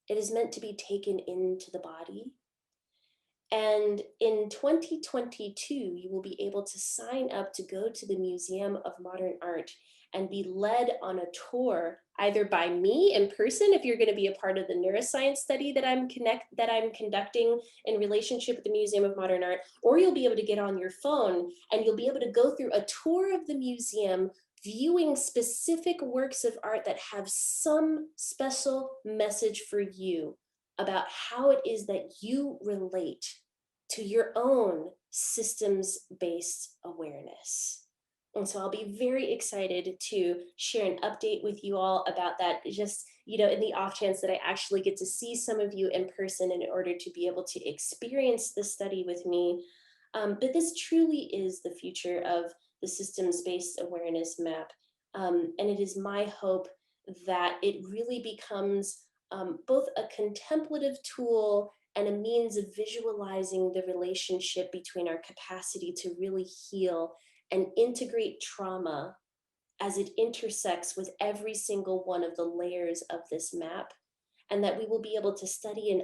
It is meant to be taken into the body. And in 2022, you will be able to sign up to go to the Museum of Modern Art and be led on a tour either by me in person if you're going to be a part of the neuroscience study that I'm conducting in relationship with the Museum of Modern Art, or you'll be able to get on your phone and you'll be able to go through a tour of the museum viewing specific works of art that have some special message for you about how it is that you relate to your own systems-based awareness. And so I'll be very excited to share an update with you all about that, just, in the off chance that I actually get to see some of you in person in order to be able to experience the study with me. But this truly is the future of the systems-based awareness map. And it is my hope that it really becomes both a contemplative tool and a means of visualizing the relationship between our capacity to really heal and integrate trauma as it intersects with every single one of the layers of this map, and that we will be able to study and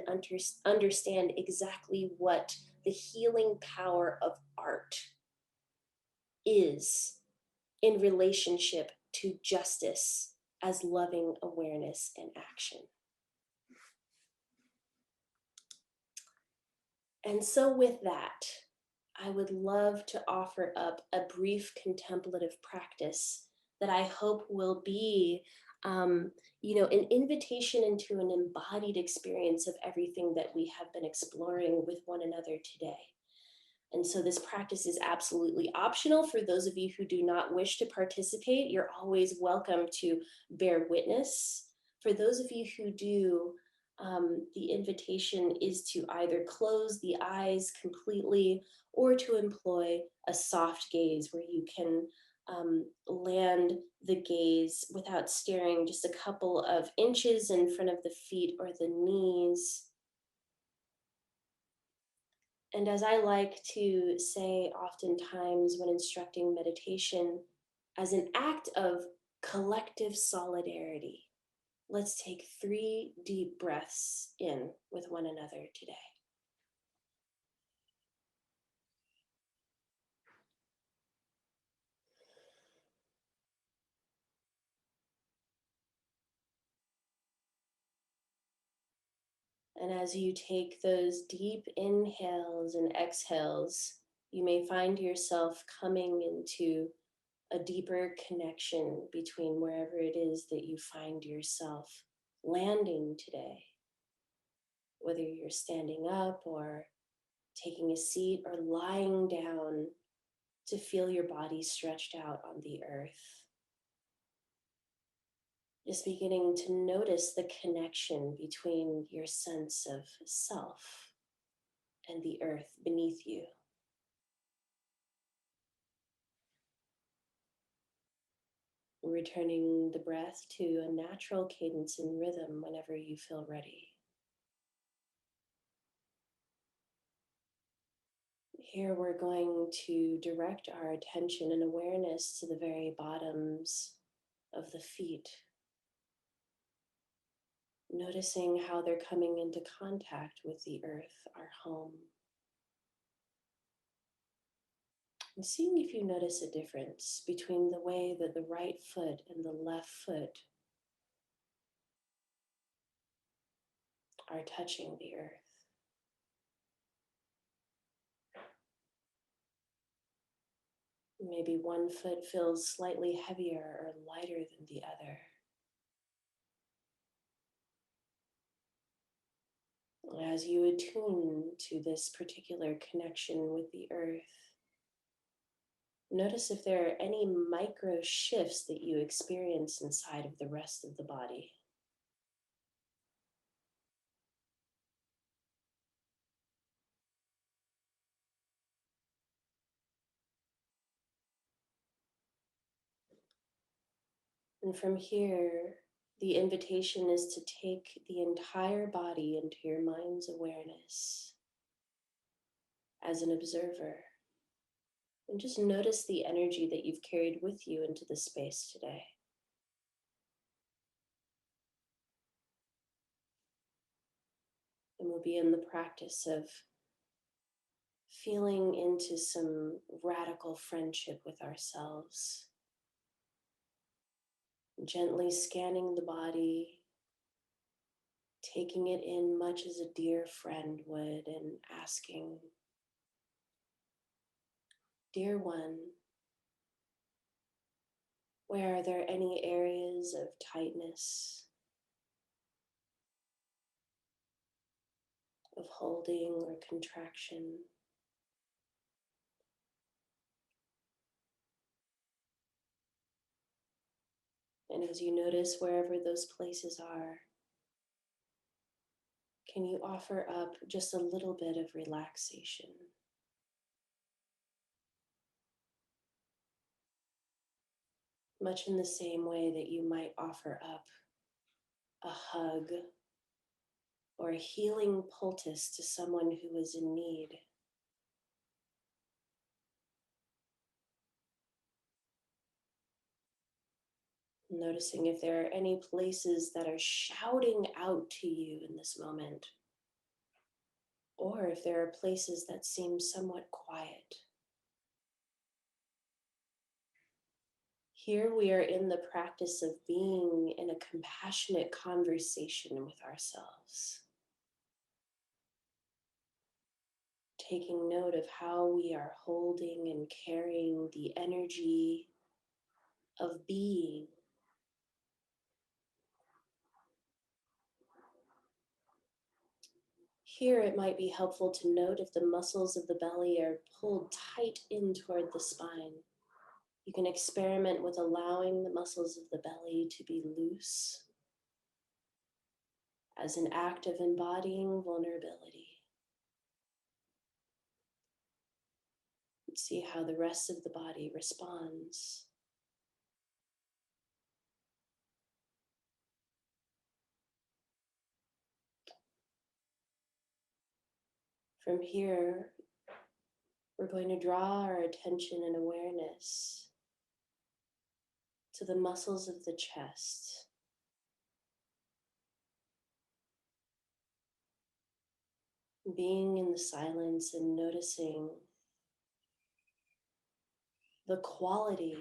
understand exactly what the healing power of art is in relationship to justice as loving awareness and action. And so with that, I would love to offer up a brief contemplative practice that I hope will be, an invitation into an embodied experience of everything that we have been exploring with one another today. And so this practice is absolutely optional for those of you who do not wish to participate. You're always welcome to bear witness. For those of you who do, the invitation is to either close the eyes completely or to employ a soft gaze where you can land the gaze without staring just a couple of inches in front of the feet or the knees. And as I like to say oftentimes when instructing meditation, as an act of collective solidarity, let's take 3 deep breaths in with one another today. And as you take those deep inhales and exhales, you may find yourself coming into a deeper connection between wherever it is that you find yourself landing today. Whether you're standing up or taking a seat or lying down to feel your body stretched out on the earth. Just beginning to notice the connection between your sense of self and the earth beneath you. Returning the breath to a natural cadence and rhythm whenever you feel ready. Here we're going to direct our attention and awareness to the very bottoms of the feet. Noticing how they're coming into contact with the earth, our home. And seeing if you notice a difference between the way that the right foot and the left foot are touching the earth. Maybe one foot feels slightly heavier or lighter than the other. As you attune to this particular connection with the earth, notice if there are any micro shifts that you experience inside of the rest of the body. And from here, the invitation is to take the entire body into your mind's awareness as an observer. And just notice the energy that you've carried with you into the space today. And we'll be in the practice of feeling into some radical friendship with ourselves. Gently scanning the body, taking it in much as a dear friend would, and asking, dear one, where are there any areas of tightness, of holding or contraction? And as you notice wherever those places are, can you offer up just a little bit of relaxation? Much in the same way that you might offer up a hug or a healing poultice to someone who is in need. Noticing if there are any places that are shouting out to you in this moment, or if there are places that seem somewhat quiet. Here we are in the practice of being in a compassionate conversation with ourselves, taking note of how we are holding and carrying the energy of being. Here it might be helpful to note if the muscles of the belly are pulled tight in toward the spine. You can experiment with allowing the muscles of the belly to be loose as an act of embodying vulnerability. See how the rest of the body responds. From here, we're going to draw our attention and awareness to the muscles of the chest. Being in the silence and noticing the quality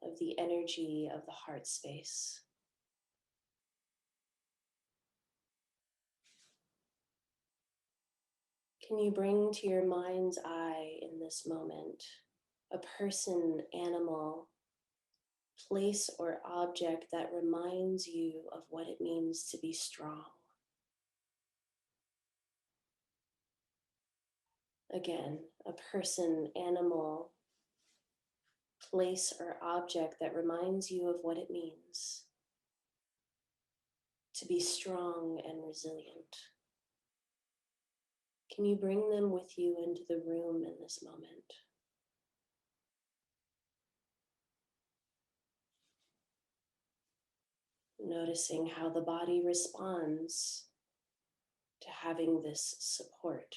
of the energy of the heart space. Can you bring to your mind's eye in this moment a person, animal, place, or object that reminds you of what it means to be strong? Again, a person, animal, place, or object that reminds you of what it means to be strong and resilient. Can you bring them with you into the room in this moment? Noticing how the body responds to having this support.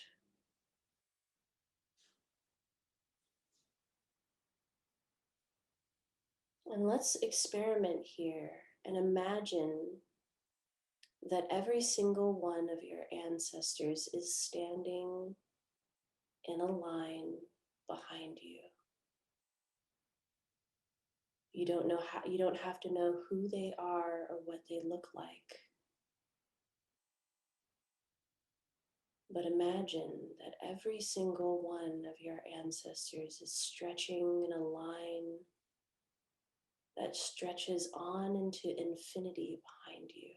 And let's experiment here and imagine that every single one of your ancestors is standing in a line behind you. You don't have to know who they are or what they look like. But imagine that every single one of your ancestors is stretching in a line that stretches on into infinity behind you.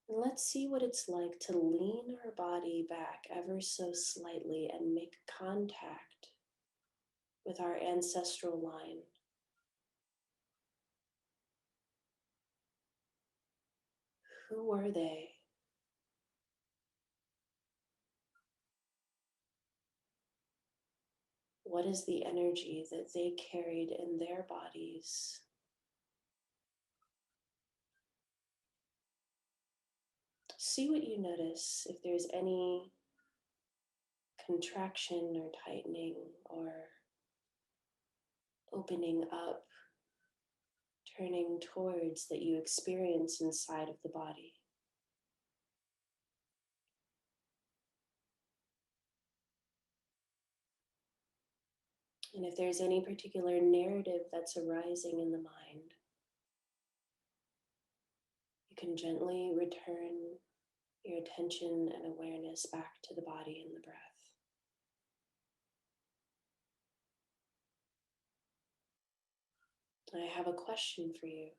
And let's see what it's like to lean our body back ever so slightly and make contact with our ancestral line. Who were they? What is the energy that they carried in their bodies? See what you notice, if there's any contraction or tightening or opening up, turning towards that you experience inside of the body. And if there's any particular narrative that's arising in the mind, you can gently return your attention and awareness back to the body and the breath. I have a question for you.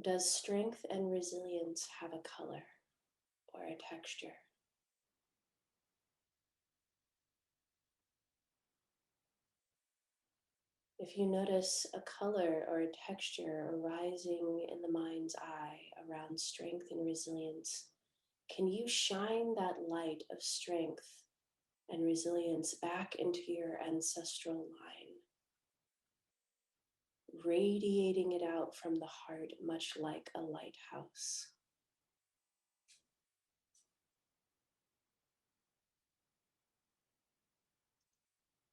Does strength and resilience have a color or a texture? If you notice a color or a texture arising in the mind's eye around strength and resilience, can you shine that light of strength and resilience back into your ancestral line, radiating it out from the heart, much like a lighthouse?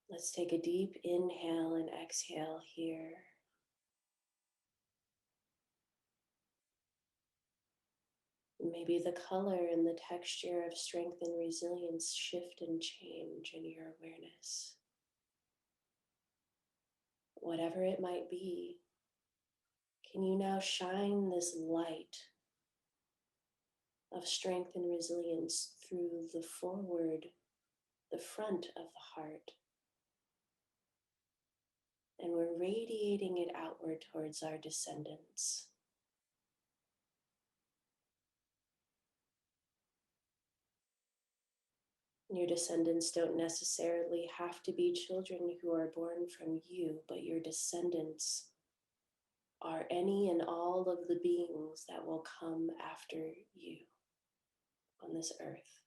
Let's take a deep inhale and exhale here. Maybe the color and the texture of strength and resilience shift and change in your awareness. Whatever it might be, can you now shine this light of strength and resilience through the forward, the front of the heart? And we're radiating it outward towards our descendants. Your descendants don't necessarily have to be children who are born from you, but your descendants are any and all of the beings that will come after you on this earth.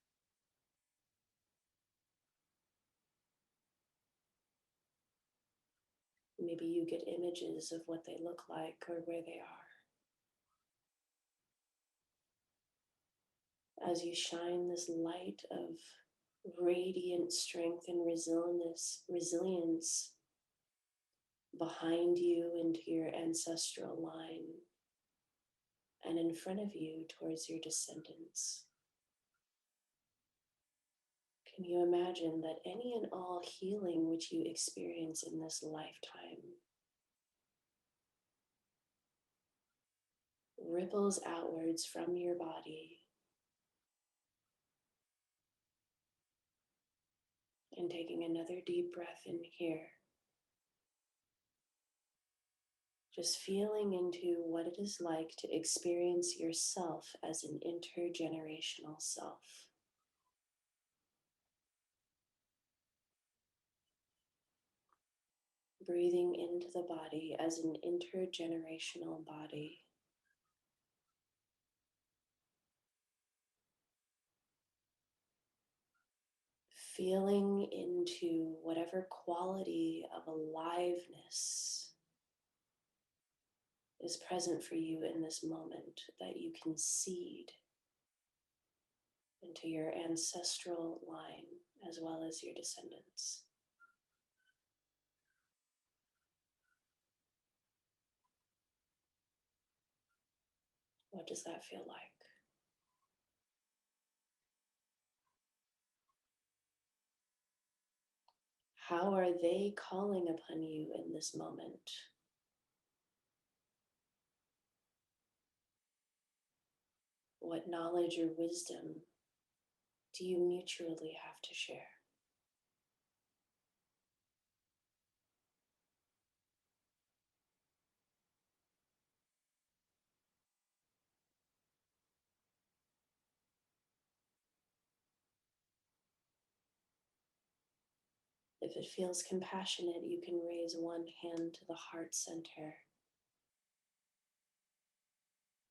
Maybe you get images of what they look like or where they are. As you shine this light of radiant strength and resilience behind you into your ancestral line and in front of you towards your descendants. Can you imagine that any and all healing which you experience in this lifetime ripples outwards from your body and taking another deep breath in here? Just feeling into what it is like to experience yourself as an intergenerational self. Breathing into the body as an intergenerational body. Feeling into whatever quality of aliveness is present for you in this moment that you can seed into your ancestral line as well as your descendants. What does that feel like? How are they calling upon you in this moment? What knowledge or wisdom do you mutually have to share? If it feels compassionate, you can raise one hand to the heart center,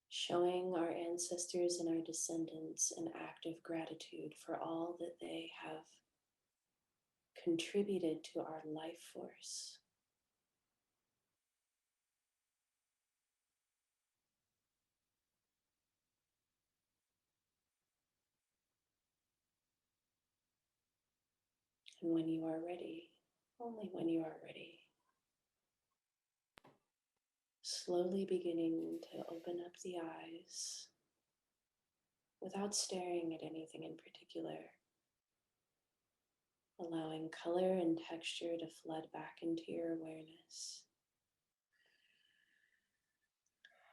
showing our ancestors and our descendants an act of gratitude for all that they have contributed to our life force. And when you are ready, only when you are ready, slowly beginning to open up the eyes without staring at anything in particular. allowing color and texture to flood back into your awareness.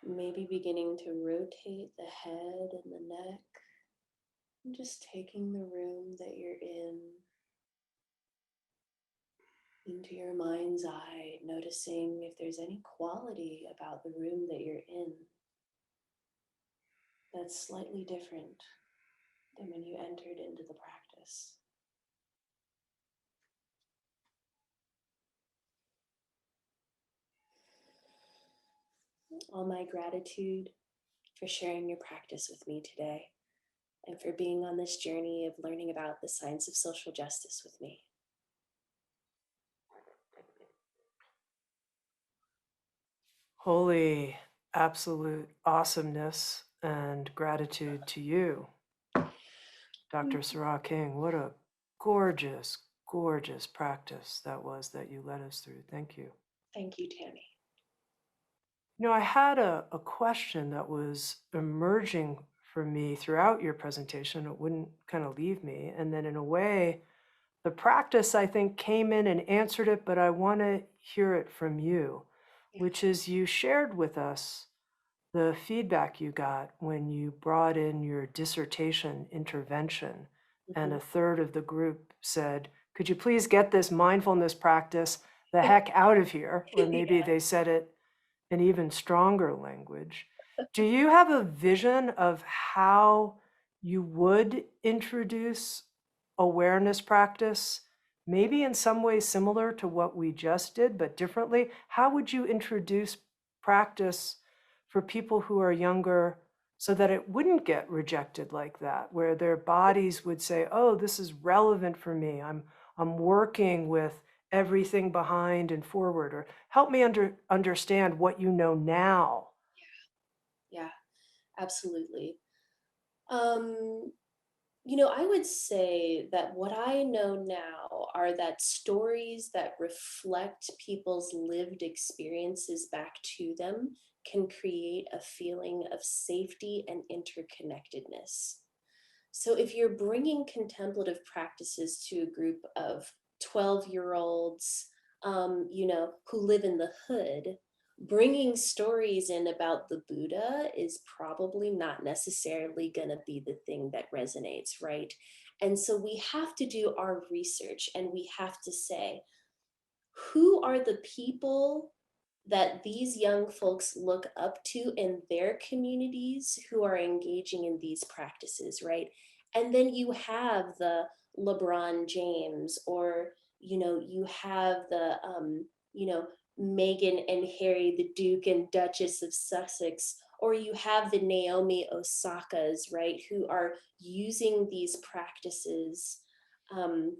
Maybe beginning to rotate the head and the neck, and just taking the room that you're in into your mind's eye, noticing if there's any quality about the room that you're in that's slightly different than when you entered into the practice. All my gratitude for sharing your practice with me today and for being on this journey of learning about the science of social justice with me. Holy, absolute awesomeness and gratitude to you, Dr. Sará King. What a gorgeous, gorgeous practice that was that you led us through. Thank you. Thank you, Tami. I had a question that was emerging for me throughout your presentation. It wouldn't kind of leave me. And then in a way, the practice, I think, came in and answered it, but I want to hear it from you, which is you shared with us the feedback you got when you brought in your dissertation intervention, and a third of the group said, could you please get this mindfulness practice the heck out of here? Or maybe they said it in even stronger language. Do you have a vision of how you would introduce awareness practice, maybe in some ways similar to what we just did, but differently? How would you introduce practice for people who are younger so that it wouldn't get rejected like that, where their bodies would say, oh, this is relevant for me. I'm working with everything behind and forward, or help me understand what you know now. Yeah, absolutely. I would say that what I know now are that stories that reflect people's lived experiences back to them can create a feeling of safety and interconnectedness. So if you're bringing contemplative practices to a group of 12-year-olds, who live in the hood, bringing stories in about the Buddha is probably not necessarily going to be the thing that resonates, right? And so we have to do our research and we have to say, who are the people that these young folks look up to in their communities who are engaging in these practices, right? And then you have the LeBron James, or you have the Meghan and Harry, the Duke and Duchess of Sussex, or you have the Naomi Osakas, right, who are using these practices. um,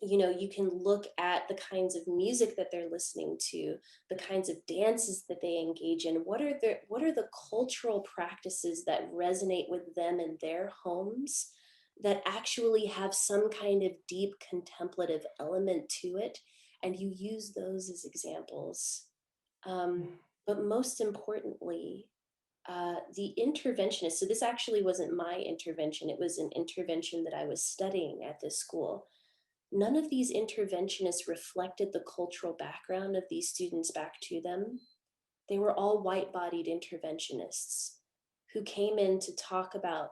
you can look at the kinds of music that they're listening to, the kinds of dances that they engage in. What are the cultural practices that resonate with them in their homes that actually have some kind of deep contemplative element to it, and you use those as examples. But most importantly, the interventionist, so this actually wasn't my intervention, it was an intervention that I was studying at this school. None of these interventionists reflected the cultural background of these students back to them. They were all white-bodied interventionists who came in to talk about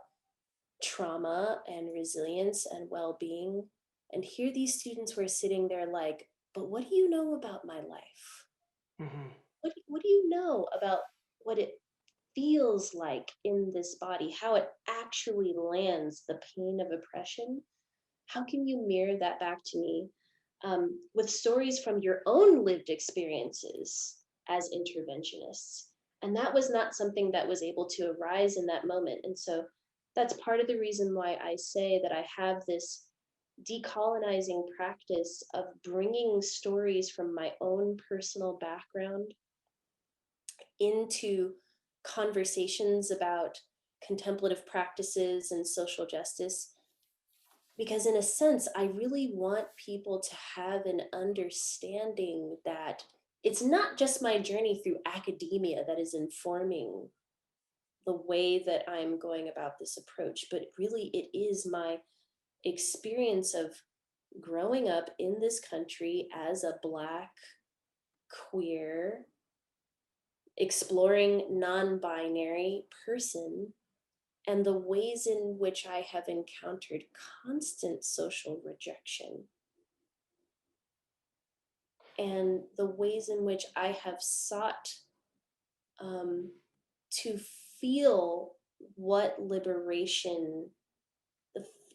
trauma and resilience and well-being. And here these students were sitting there like, but what do you know about my life? Mm-hmm. What do you know about what it feels like in this body, how it actually lands, the pain of oppression? How can you mirror that back to me with stories from your own lived experiences as interventionists? And that was not something that was able to arise in that moment. And so that's part of the reason why I say that I have this decolonizing practice of bringing stories from my own personal background into conversations about contemplative practices and social justice, because in a sense I really want people to have an understanding that it's not just my journey through academia that is informing the way that I'm going about this approach, but really it is my experience of growing up in this country as a Black, queer, exploring non binary person, and the ways in which I have encountered constant social rejection, and the ways in which I have sought um, to feel what liberation,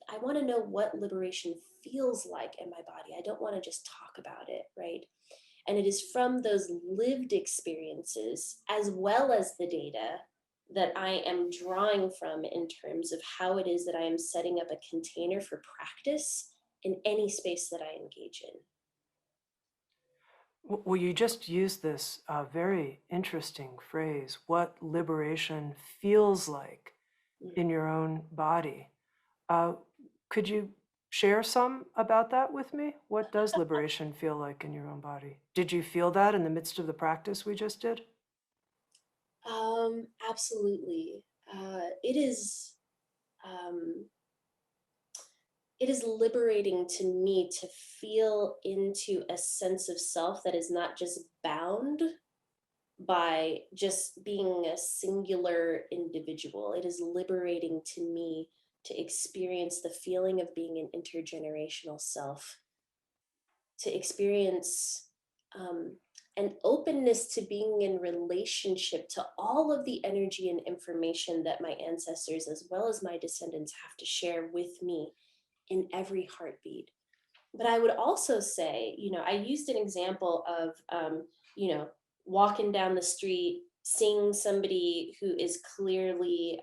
I want to know what liberation feels like in my body. I don't want to just talk about it, right? And it is from those lived experiences, as well as the data, that I am drawing from in terms of how it is that I am setting up a container for practice in any space that I engage in. Well, you just used this very interesting phrase, what liberation feels like in your own body. Uh, could you share some about that with me? What does liberation feel like in your own body? Did you feel that in the midst of the practice we just did? Absolutely. Um, it is liberating to me to feel into a sense of self that is not just bound by just being a singular individual. It is liberating to me to experience the feeling of being an intergenerational self, to experience an openness to being in relationship to all of the energy and information that my ancestors, as well as my descendants, have to share with me in every heartbeat. But I would also say, I used an example of, you know, walking down the street, seeing somebody who is clearly,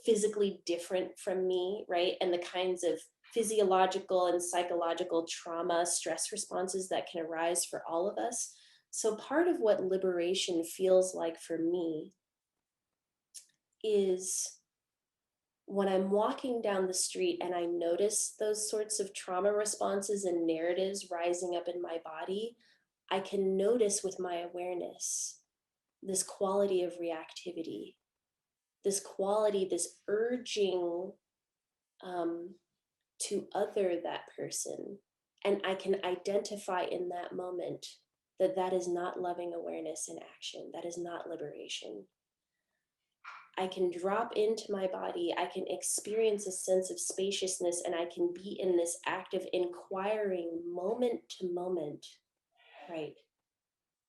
physically different from me, right? And the kinds of physiological and psychological trauma, stress responses that can arise for all of us. So, part of what liberation feels like for me is when I'm walking down the street and I notice those sorts of trauma responses and narratives rising up in my body, I can notice with my awareness this quality of reactivity, this quality, this urging um, to other that person. And I can identify in that moment that that is not loving awareness in action, that is not liberation. I can drop into my body, I can experience a sense of spaciousness, and I can be in this active inquiring moment to moment, right?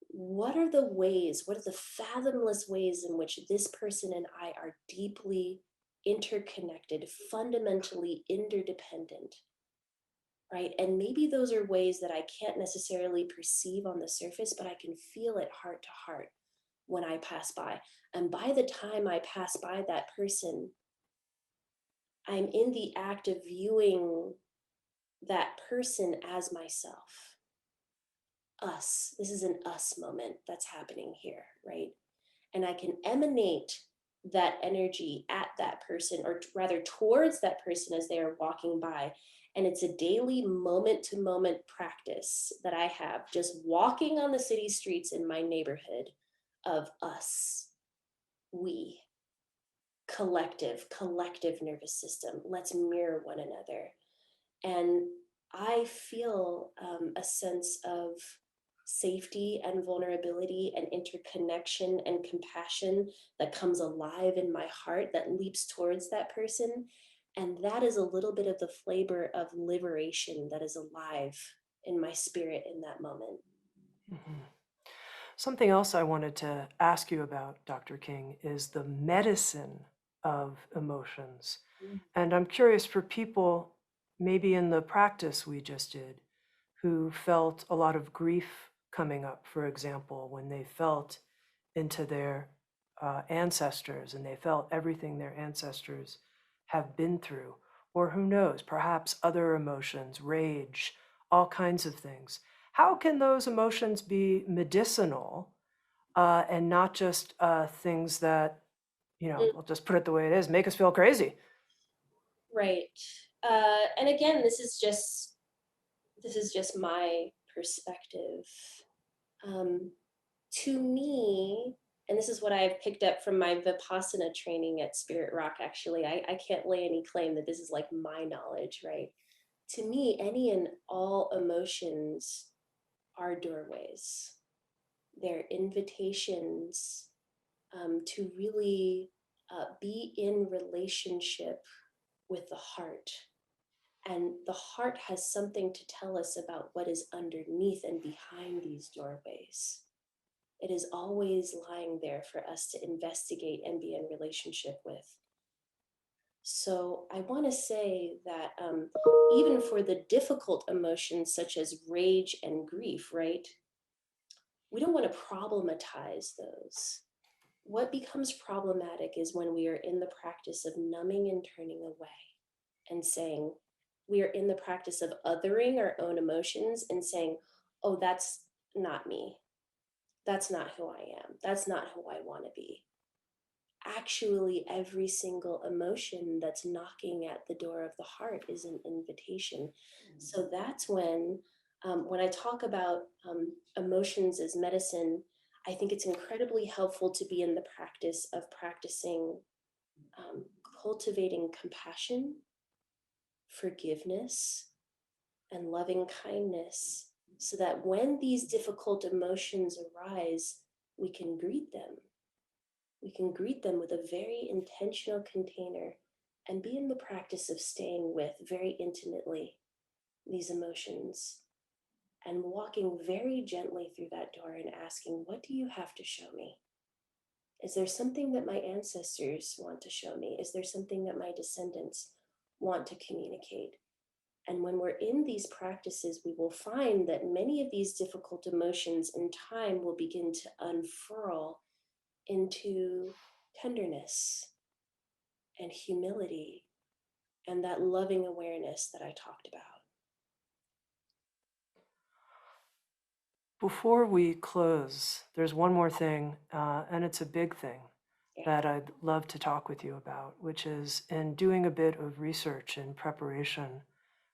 What are the ways, what are the fathomless ways in which this person and I are deeply interconnected, fundamentally interdependent, right? And maybe those are ways that I can't necessarily perceive on the surface, but I can feel it heart to heart when I pass by. And by the time I pass by that person, I'm in the act of viewing that person as myself, us. This is an us moment that's happening here, right? And I can emanate that energy at that person, or rather towards that person as they are walking by. And it's a daily moment to moment practice that I have just walking on the city streets in my neighborhood of us, we, collective nervous system. Let's mirror one another. And I feel a sense of safety and vulnerability and interconnection and compassion that comes alive in my heart that leaps towards that person. And that is a little bit of the flavor of liberation that is alive in my spirit in that moment. Mhm. Something else I wanted to ask you about, Dr. King, is the medicine of emotions. Mm. And I'm curious for people, maybe in the practice we just did, who felt a lot of grief coming up, for example, when they felt into their ancestors and they felt everything their ancestors have been through, or who knows, perhaps other emotions, rage, all kinds of things. How can those emotions be medicinal and not just things that, Mm. I'll just put it the way it is, make us feel crazy? Right. And again, this is just my perspective. Um, to me, and this is what I've picked up from my Vipassana training at Spirit Rock, actually, I can't lay any claim that this is like my knowledge, right? To me, any and all emotions are doorways. They're invitations to really be in relationship with the heart. And the heart has something to tell us about what is underneath and behind these doorways. It is always lying there for us to investigate and be in relationship with. So I want to say that even for the difficult emotions such as rage and grief, right? We don't want to problematize those. What becomes problematic is when we are in the practice of numbing and turning away and saying, we are in the practice of othering our own emotions and saying, oh, that's not me. That's not who I am. That's not who I want to be. Actually, every single emotion that's knocking at the door of the heart is an invitation. So that's when I talk about emotions as medicine, I think it's incredibly helpful to be in the practice of practicing cultivating compassion, forgiveness, and loving kindness, so that when these difficult emotions arise, we can greet them. We can greet them with a very intentional container and be in the practice of staying with very intimately these emotions and walking very gently through that door and asking, what do you have to show me? Is there something that my ancestors want to show me? Is there something that my descendants want to communicate? And when we're in these practices, we will find that many of these difficult emotions in time will begin to unfurl into tenderness and humility and that loving awareness that I talked about. Before we close, there's one more thing, and it's a big thing Yeah. that I'd love to talk with you about, which is in doing a bit of research in preparation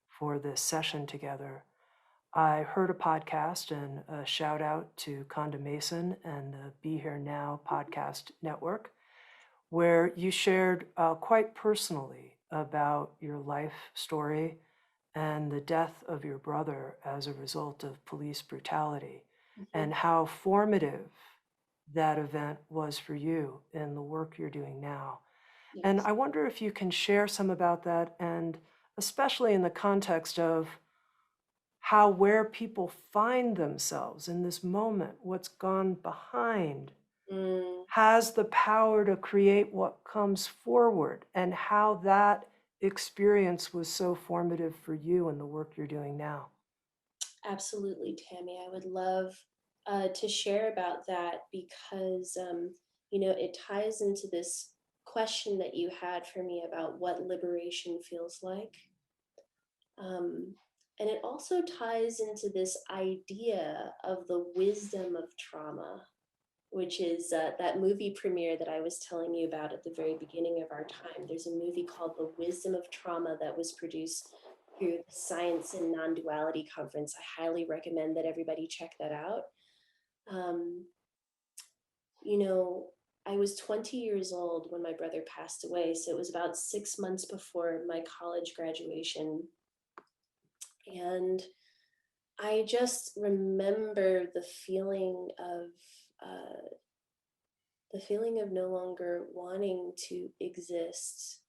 for this session together, I heard a podcast, and a shout out to Conda Mason and the Be Here Now podcast network, where you shared quite personally about your life story and the death of your brother as a result of police brutality, and how formative that event was for you in the work you're doing now. Yes. And I wonder if you can share some about that, and especially in the context of how where people find themselves in this moment, what's gone behind, has the power to create what comes forward, and how that experience was so formative for you in the work you're doing now. Absolutely, Tami. I would love to share about that because, it ties into this question that you had for me about what liberation feels like. And it also ties into this idea of the wisdom of trauma, which is that movie premiere that I was telling you about at the very beginning of our time. There's a movie called The Wisdom of Trauma that was produced through the Science and Non-Duality Conference. I highly recommend that everybody check that out. Um, I was 20 years old when my brother passed away, so it was about 6 months before my college graduation. And I just remember uh, the feeling of no longer wanting to exist,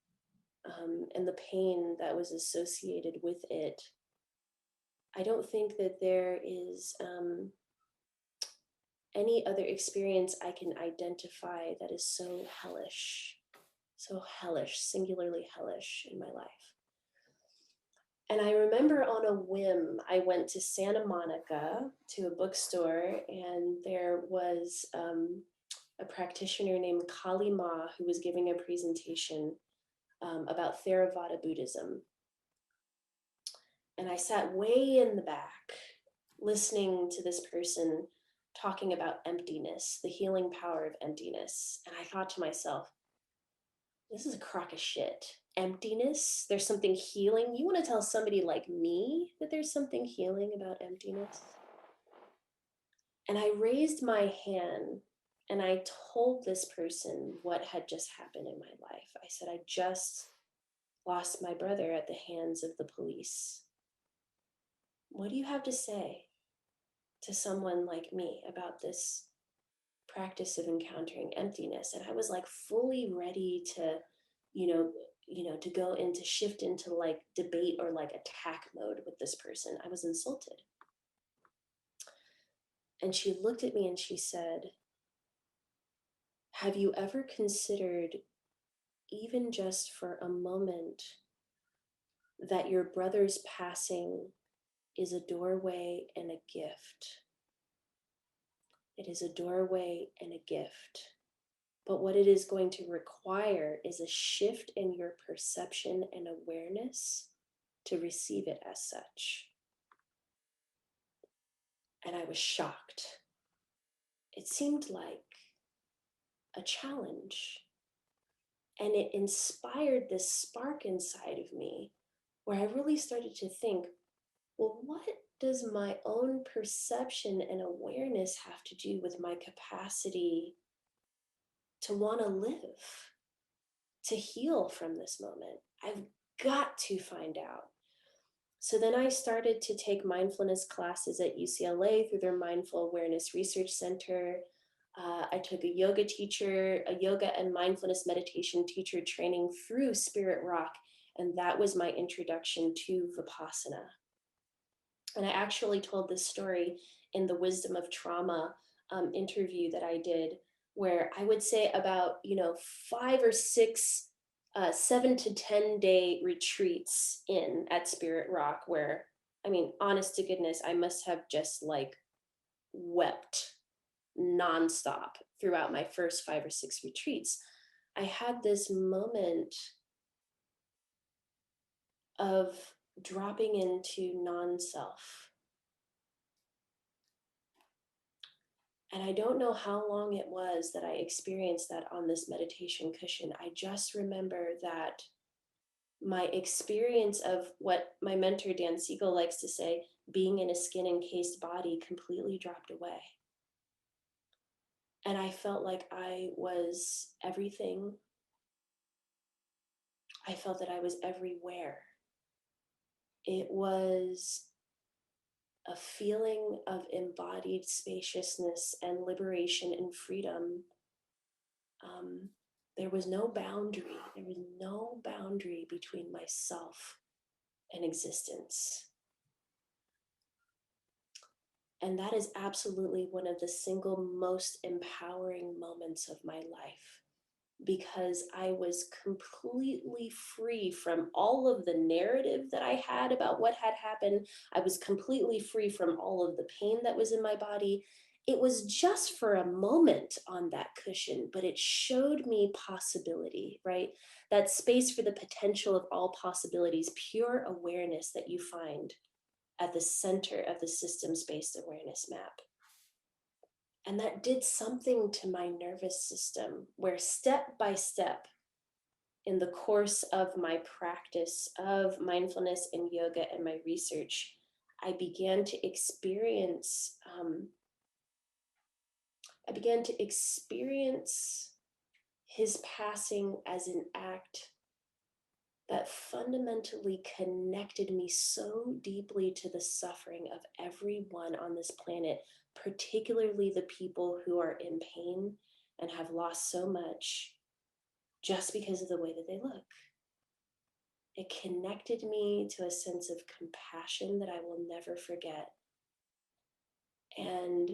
and the pain that was associated with it. I don't think that there is any other experience I can identify that is so hellish, singularly hellish in my life. And I remember on a whim, I went to Santa Monica to a bookstore, and there was a practitioner named Kali Ma who was giving a presentation about Theravada Buddhism. And I sat way in the back listening to this person talking about emptiness, the healing power of emptiness. And I thought to myself, this is a crock of shit. Emptiness, there's something healing. You want to tell somebody like me that there's something healing about emptiness? And I raised my hand and I told this person what had just happened in my life. I said, I just lost my brother at the hands of the police. what do you have to say to someone like me about this practice of encountering emptiness? And I was like fully ready to, to go into shift into like debate or like attack mode with this person. I was insulted. And she looked at me and she said, have you ever considered, even just for a moment, that your brother's passing is a doorway and a gift? It is a doorway and a gift. But what it is going to require is a shift in your perception and awareness to receive it as such. And I was shocked. It seemed like a challenge. And it inspired this spark inside of me where I really started to think, well, what does my own perception and awareness have to do with my capacity to want to live, to heal from this moment? I've got to find out. So then I started to take mindfulness classes at UCLA through their Mindful Awareness Research Center. I took a yoga and mindfulness meditation teacher training through Spirit Rock, and that was my introduction to Vipassana. And I actually told this story in the Wisdom of Trauma interview that I did, where I would say about 5 or 6 7 to 10 day retreats in at Spirit Rock, where, I mean, honest to goodness, I must have just like wept nonstop throughout my first 5 or 6 retreats. I had this moment of dropping into non-self. And I don't know how long it was that I experienced that on this meditation cushion. I just remember that my experience of what my mentor Dan Siegel likes to say, being in a skin encased body, completely dropped away. And I felt like I was everything. I felt that I was everywhere. It was a feeling of embodied spaciousness and liberation and freedom. There was no boundary. There was no boundary between myself and existence. And that is absolutely one of the single most empowering moments of my life, because I was completely free from all of the narrative that I had about what had happened. I was completely free from all of the pain that was in my body. It was just for a moment on that cushion, but it showed me possibility, right? That space for the potential of all possibilities, pure awareness that you find at the center of the systems-based awareness map. And that did something to my nervous system, where step by step in the course of my practice of mindfulness and yoga and my research, I began to experience his passing as an act that fundamentally connected me so deeply to the suffering of everyone on this planet, particularly the people who are in pain and have lost so much just because of the way that they look. It connected me to a sense of compassion that I will never forget. And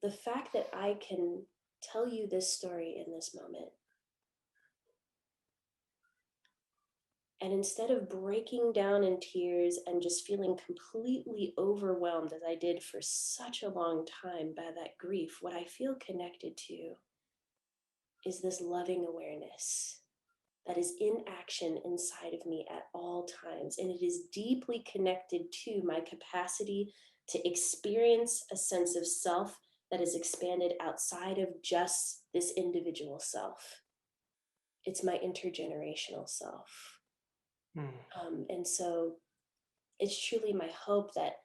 the fact that I can tell you this story in this moment, and instead of breaking down in tears and just feeling completely overwhelmed, as I did for such a long time by that grief, what I feel connected to is this loving awareness that is in action inside of me at all times. And it is deeply connected to my capacity to experience a sense of self that is expanded outside of just this individual self. It's my intergenerational self. And so it's truly my hope that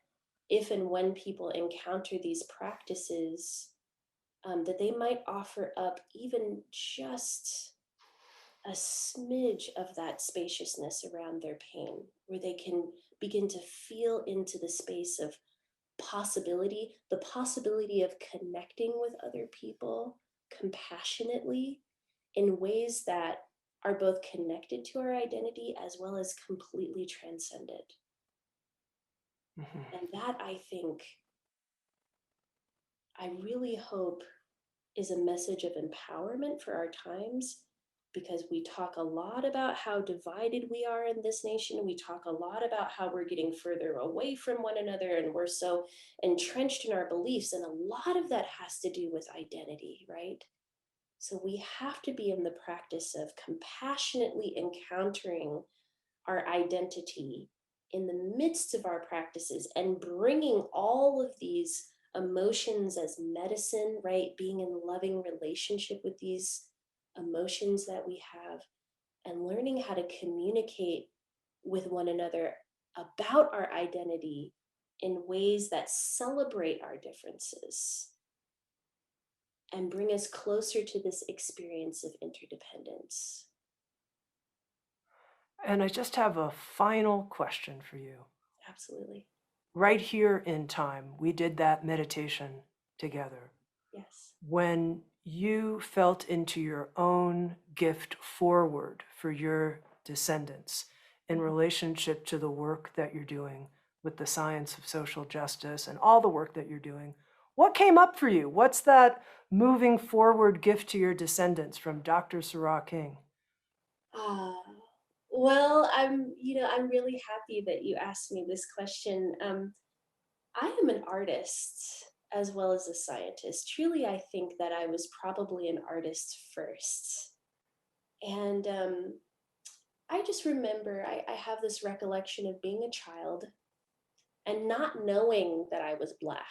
if and when people encounter these practices, that they might offer up even just a smidge of that spaciousness around their pain, where they can begin to feel into the space of possibility, the possibility of connecting with other people compassionately in ways that are both connected to our identity as well as completely transcended. Mhm. And that, I think, I really hope is a message of empowerment for our times, because we talk a lot about how divided we are in this nation. We talk a lot about how we're getting further away from one another and we're so entrenched in our beliefs. And a lot of that has to do with identity, right? So we have to be in the practice of compassionately encountering our identity in the midst of our practices and bringing all of these emotions as medicine, right? Being in loving relationship with these emotions that we have, and learning how to communicate with one another about our identity in ways that celebrate our differences and bring us closer to this experience of interdependence. And I just have a final question for you. Absolutely. Right here in time, we did that meditation together. Yes. When you felt into your own gift forward for your descendants in relationship to the work that you're doing with the science of social justice and all the work that you're doing, what came up for you? What's that moving forward gift to your descendants from Dr. Sará King? Ah, well, I'm really happy that you asked me this question. I am an artist as well as a scientist. Truly, I think that I was probably an artist first. And I just remember I have this recollection of being a child and not knowing that I was Black.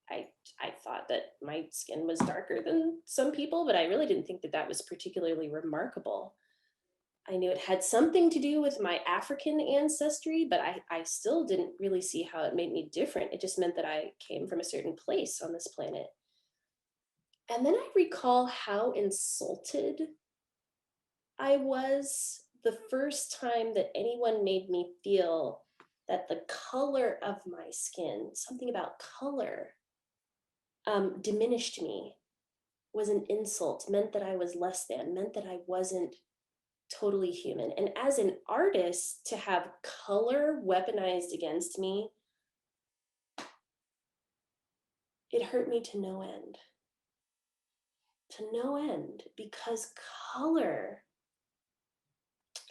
I, I thought that my skin was darker than some people, but I really didn't think that that was particularly remarkable. I knew it had something to do with my African ancestry, but I still didn't really see how it made me different. It just meant that I came from a certain place on this planet. And then I recall how insulted I was the first time that anyone made me feel that the color of my skin, something about color, diminished me, was an insult, meant that I was less than, meant that I wasn't totally human. And as an artist, to have color weaponized against me, it hurt me to no end. To no end, because color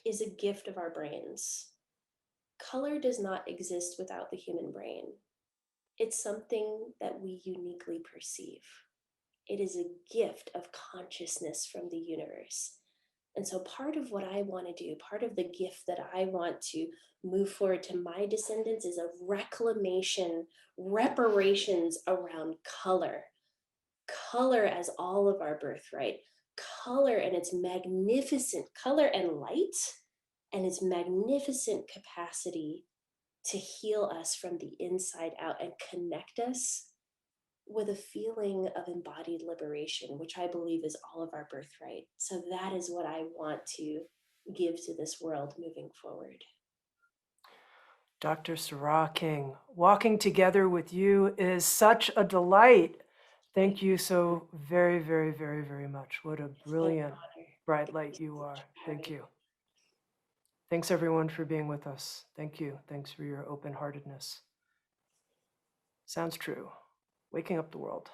is a gift of our brains. Color does not exist without the human brain. It's something that we uniquely perceive. It is a gift of consciousness from the universe. And so part of what I want to do, part of the gift that I want to move forward to my descendants is a reclamation, reparations around color. Color as all of our birthright, color and its magnificent color and light, and its magnificent capacity to heal us from the inside out and connect us with a feeling of embodied liberation, which I believe is all of our birthright. So that is what I want to give to this world moving forward. Dr. Sará King, walking together with you is such a delight. Thank you so very, very, very, very much. What a It's been an brilliant, honor. bright Thank you light so you much are. for having Thank me. you. Thanks everyone for being with us. Thank you. Thanks for your open-heartedness. Sounds true. Waking up the world.